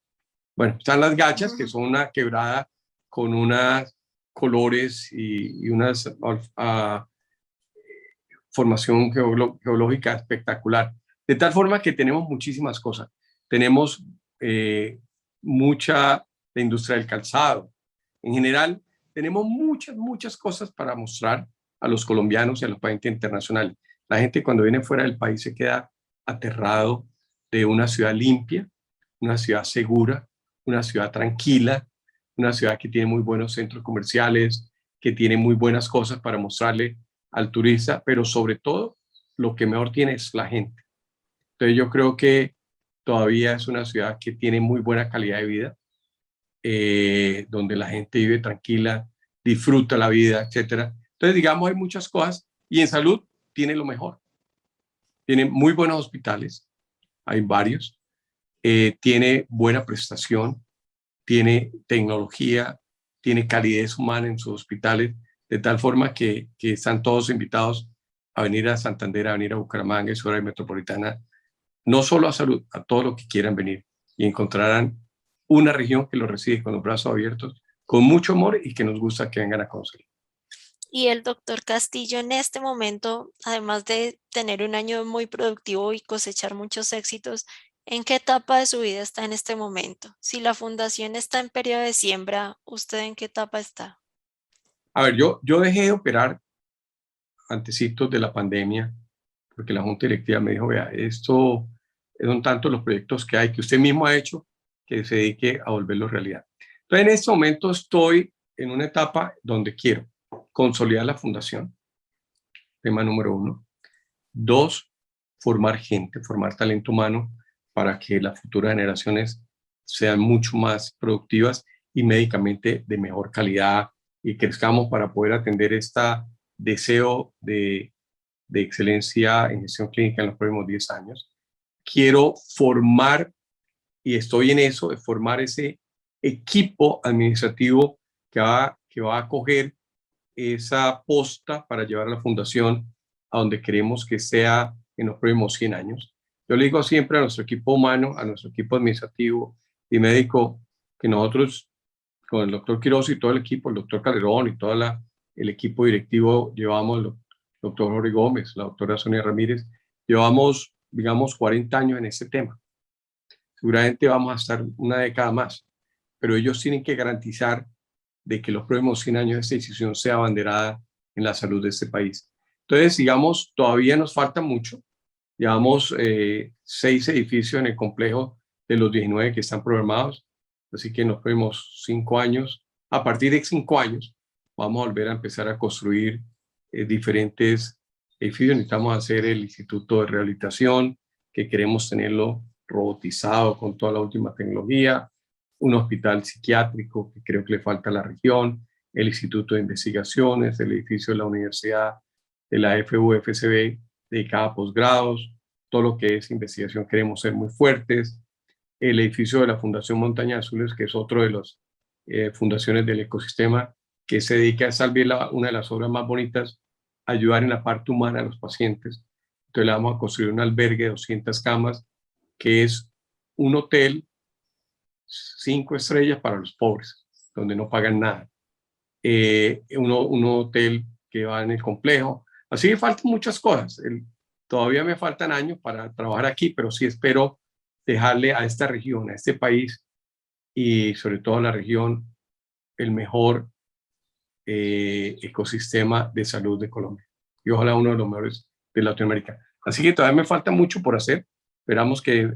Bueno, están las gachas, que son una quebrada con unos colores y unas formación geológica espectacular. De tal forma que tenemos muchísimas cosas. Tenemos mucha la industria del calzado. En general, tenemos muchas cosas para mostrar a los colombianos y a los pacientes internacionales. La gente cuando viene fuera del país se queda aterrado de una ciudad limpia, una ciudad segura, una ciudad tranquila, una ciudad que tiene muy buenos centros comerciales, que tiene muy buenas cosas para mostrarle al turista, pero sobre todo lo que mejor tiene es la gente. Entonces yo creo que todavía es una ciudad que tiene muy buena calidad de vida, donde la gente vive tranquila, disfruta la vida, etcétera. Entonces, digamos, hay muchas cosas y en salud tiene lo mejor. Tiene muy buenos hospitales, hay varios, tiene buena prestación, tiene tecnología, tiene calidez humana en sus hospitales, de tal forma que están todos invitados a venir a Santander, a venir a Bucaramanga y su área metropolitana, no solo a salud, a todo lo que quieran venir y encontrarán una región que los recibe con los brazos abiertos, con mucho amor y que nos gusta que vengan a conocer. Y el doctor Castillo en este momento, además de tener un año muy productivo y cosechar muchos éxitos, ¿en qué etapa de su vida está en este momento? Si la fundación está en periodo de siembra, ¿usted en qué etapa está? A ver, yo dejé de operar antecitos de la pandemia porque la Junta Directiva me dijo, vea, esto son tantos los proyectos que hay que usted mismo ha hecho que se dedique a volverlo realidad. Entonces, en este momento estoy en una etapa donde quiero consolidar la fundación, tema número uno. Dos, formar gente, formar talento humano para que las futuras generaciones sean mucho más productivas y médicamente de mejor calidad y crezcamos para poder atender este deseo de excelencia en gestión clínica en los próximos 10 años. Quiero formar, y estoy en eso, de formar ese equipo administrativo que va a acoger esa posta para llevar a la fundación a donde queremos que sea en los próximos 100 años. Yo le digo siempre a nuestro equipo humano, a nuestro equipo administrativo y médico, que nosotros, con el doctor Quiroz y todo el equipo, el doctor Calderón y todo el equipo directivo, llevamos el doctor Jorge Gómez, la doctora Sonia Ramírez, llevamos, digamos, 40 años en este tema. Seguramente vamos a estar una década más, pero ellos tienen que garantizar de que los próximos 100 años esta decisión sea abanderada en la salud de este país. Entonces, digamos, todavía nos falta mucho. Llevamos 6 edificios en el complejo de los 19 que están programados, así que en los próximos 5 años, a partir de 5 años, vamos a volver a empezar a construir diferentes edificios. Necesitamos hacer el Instituto de Rehabilitación, que queremos tenerlo robotizado con toda la última tecnología, un hospital psiquiátrico que creo que le falta a la región, el Instituto de Investigaciones, el edificio de la Universidad de la FUFCB dedicada a posgrados, todo lo que es investigación queremos ser muy fuertes, el edificio de la Fundación Montaña Azules, que es otro de las fundaciones del ecosistema que se dedica a salvar una de las obras más bonitas, ayudar en la parte humana a los pacientes. Entonces le vamos a construir un albergue de 200 camas, que es un hotel 5 estrellas para los pobres, donde no pagan nada. Un hotel que va en el complejo. Así que faltan muchas cosas. Todavía me faltan años para trabajar aquí, pero sí espero dejarle a esta región, a este país y sobre todo a la región, el mejor ecosistema de salud de Colombia. Y ojalá uno de los mejores de Latinoamérica. Así que todavía me falta mucho por hacer. Esperamos que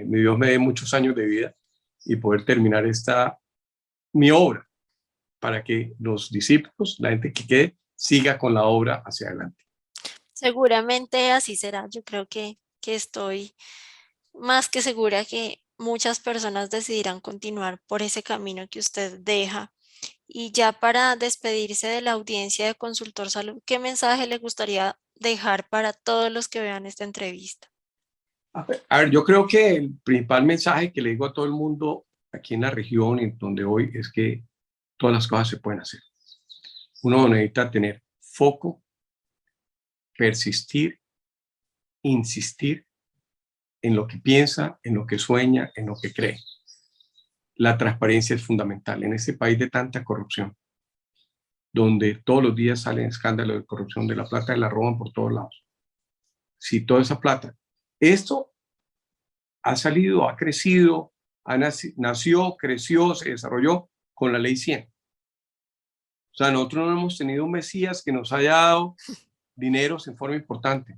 mi Dios me dé muchos años de vida y poder terminar mi obra para que los discípulos, la gente que quede, siga con la obra hacia adelante. Seguramente así será. Yo creo que estoy más que segura que muchas personas decidirán continuar por ese camino que usted deja. Y ya para despedirse de la audiencia de Consultor Salud, ¿qué mensaje le gustaría dejar para todos los que vean esta entrevista? A ver, yo creo que el principal mensaje que le digo a todo el mundo aquí en la región y donde hoy es que todas las cosas se pueden hacer. Uno necesita tener foco, persistir, insistir en lo que piensa, en lo que sueña, en lo que cree. La transparencia es fundamental en este país de tanta corrupción, donde todos los días salen escándalos de corrupción, de la plata la roban por todos lados. Si toda esa plata, esto ha salido, ha crecido, nació, creció, se desarrolló con la ley 100. O sea, nosotros no hemos tenido un Mesías que nos haya dado dineros en forma importante.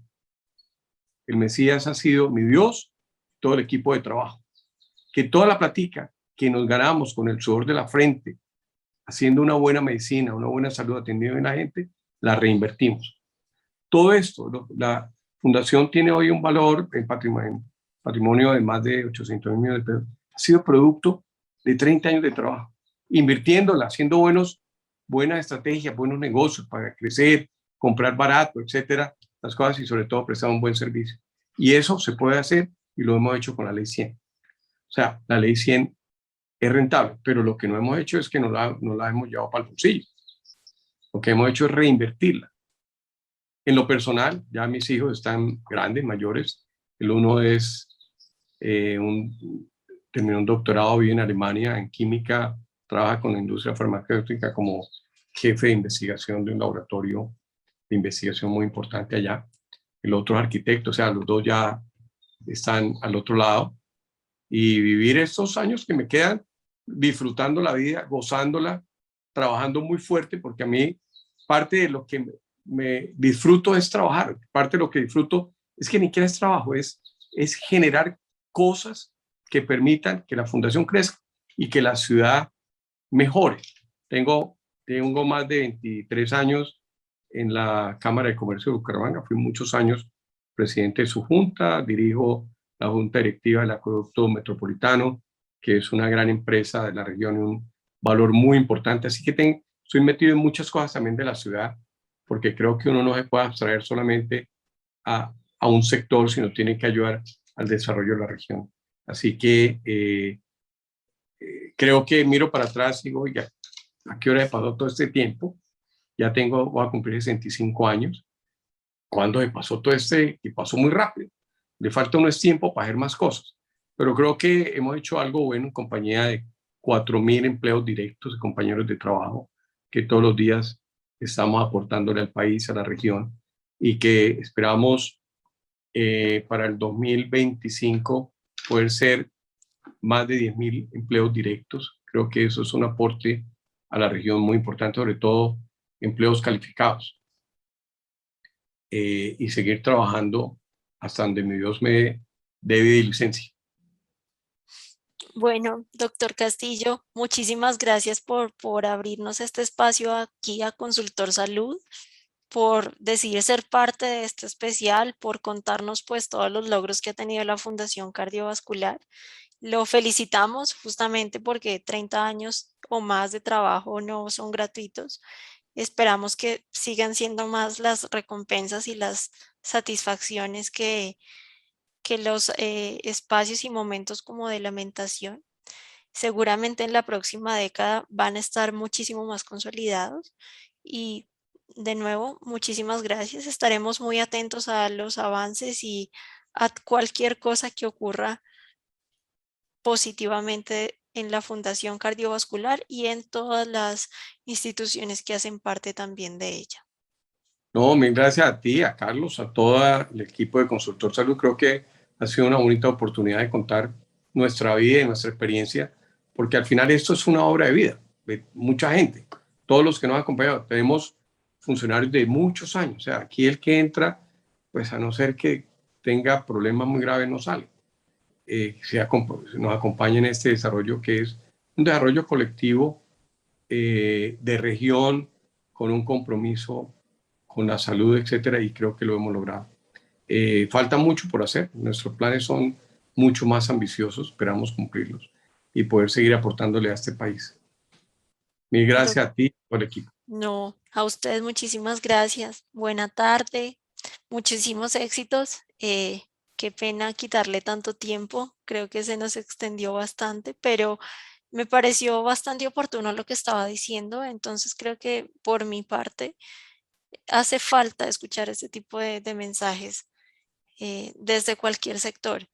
El Mesías ha sido mi Dios, todo el equipo de trabajo. Que toda la platica que nos ganamos con el sudor de la frente, haciendo una buena medicina, una buena salud, atendiendo a la gente, la reinvertimos. Todo esto, la fundación tiene hoy un valor en patrimonio de más de 800 millones de pesos. Ha sido producto de 30 años de trabajo, invirtiéndola, haciendo buenas estrategias, buenos negocios para crecer, comprar barato, etcétera, las cosas y sobre todo prestar un buen servicio. Y eso se puede hacer y lo hemos hecho con la ley 100. O sea, la ley 100 es rentable, pero lo que no hemos hecho es que no la hemos llevado para el bolsillo. Lo que hemos hecho es reinvertirla. En lo personal, ya mis hijos están grandes, mayores. El uno es terminó un doctorado, vive en Alemania en química, trabaja con la industria farmacéutica como jefe de investigación de un laboratorio de investigación muy importante allá. El otro es arquitecto, o sea, los dos ya están al otro lado. Y vivir estos años que me quedan disfrutando la vida, gozándola, trabajando muy fuerte, porque a mí parte de lo que me disfruto es trabajar, parte de lo que disfruto es que ni siquiera es trabajo, es generar cosas que permitan que la fundación crezca y que la ciudad mejore. Tengo más de 23 años en la Cámara de Comercio de Bucaramanga, fui muchos años presidente de su junta, dirijo la junta directiva del Acueducto Metropolitano, que es una gran empresa de la región y un valor muy importante. Así que estoy metido en muchas cosas también de la ciudad, porque creo que uno no se puede abstraer solamente a un sector, sino tiene que ayudar al desarrollo de la región. Así que creo que miro para atrás y digo, oiga, ¿a qué hora he pasado todo este tiempo? Voy a cumplir 65 años. ¿Cuándo se pasó todo este? Y pasó muy rápido. Le falta uno es tiempo para hacer más cosas. Pero creo que hemos hecho algo bueno en compañía de 4.000 empleos directos de compañeros de trabajo que todos los días estamos aportándole al país, a la región, y que esperamos para el 2025 poder ser más de 10.000 empleos directos. Creo que eso es un aporte a la región muy importante, sobre todo empleos calificados. Y seguir trabajando hasta donde mi Dios me dé vida y licencia. Bueno, doctor Castillo, muchísimas gracias por abrirnos este espacio aquí a Consultor Salud, por decidir ser parte de este especial, por contarnos pues todos los logros que ha tenido la Fundación Cardiovascular. Lo felicitamos justamente porque 30 años o más de trabajo no son gratuitos. Esperamos que sigan siendo más las recompensas y las satisfacciones que los espacios y momentos como de lamentación. Seguramente en la próxima década van a estar muchísimo más consolidados y de nuevo, muchísimas gracias. Estaremos muy atentos a los avances y a cualquier cosa que ocurra positivamente en la Fundación Cardiovascular y en todas las instituciones que hacen parte también de ella. No, mil gracias a ti, a Carlos, a todo el equipo de Consultor Salud. Creo que ha sido una bonita oportunidad de contar nuestra vida y nuestra experiencia, porque al final esto es una obra de vida de mucha gente. Todos los que nos han acompañado, tenemos funcionarios de muchos años. O sea, aquí el que entra, pues a no ser que tenga problemas muy graves, no sale. Nos acompaña en este desarrollo que es un desarrollo colectivo de región con un compromiso con la salud, etcétera, y creo que lo hemos logrado. Falta mucho por hacer, nuestros planes son mucho más ambiciosos, esperamos cumplirlos y poder seguir aportándole a este país. Mil Doc- gracias a ti y al equipo. No, a ustedes muchísimas gracias. Buena tarde, muchísimos éxitos. Qué pena quitarle tanto tiempo, creo que se nos extendió bastante, pero me pareció bastante oportuno lo que estaba diciendo, entonces creo que por mi parte hace falta escuchar este tipo de mensajes desde cualquier sector,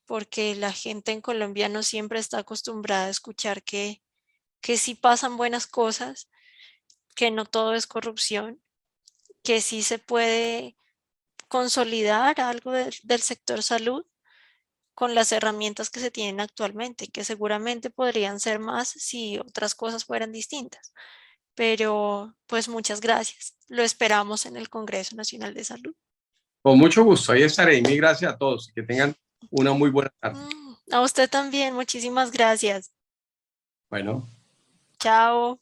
porque la gente en Colombia no siempre está acostumbrada a escuchar que sí pasan buenas cosas, que no todo es corrupción, que sí se puede consolidar algo del sector salud con las herramientas que se tienen actualmente, que seguramente podrían ser más si otras cosas fueran distintas. Pero pues muchas gracias. Lo esperamos en el Congreso Nacional de Salud. Con mucho gusto, ahí estaré. Y mil gracias a todos. Que tengan una muy buena tarde. A usted también, muchísimas gracias. Bueno. Chao.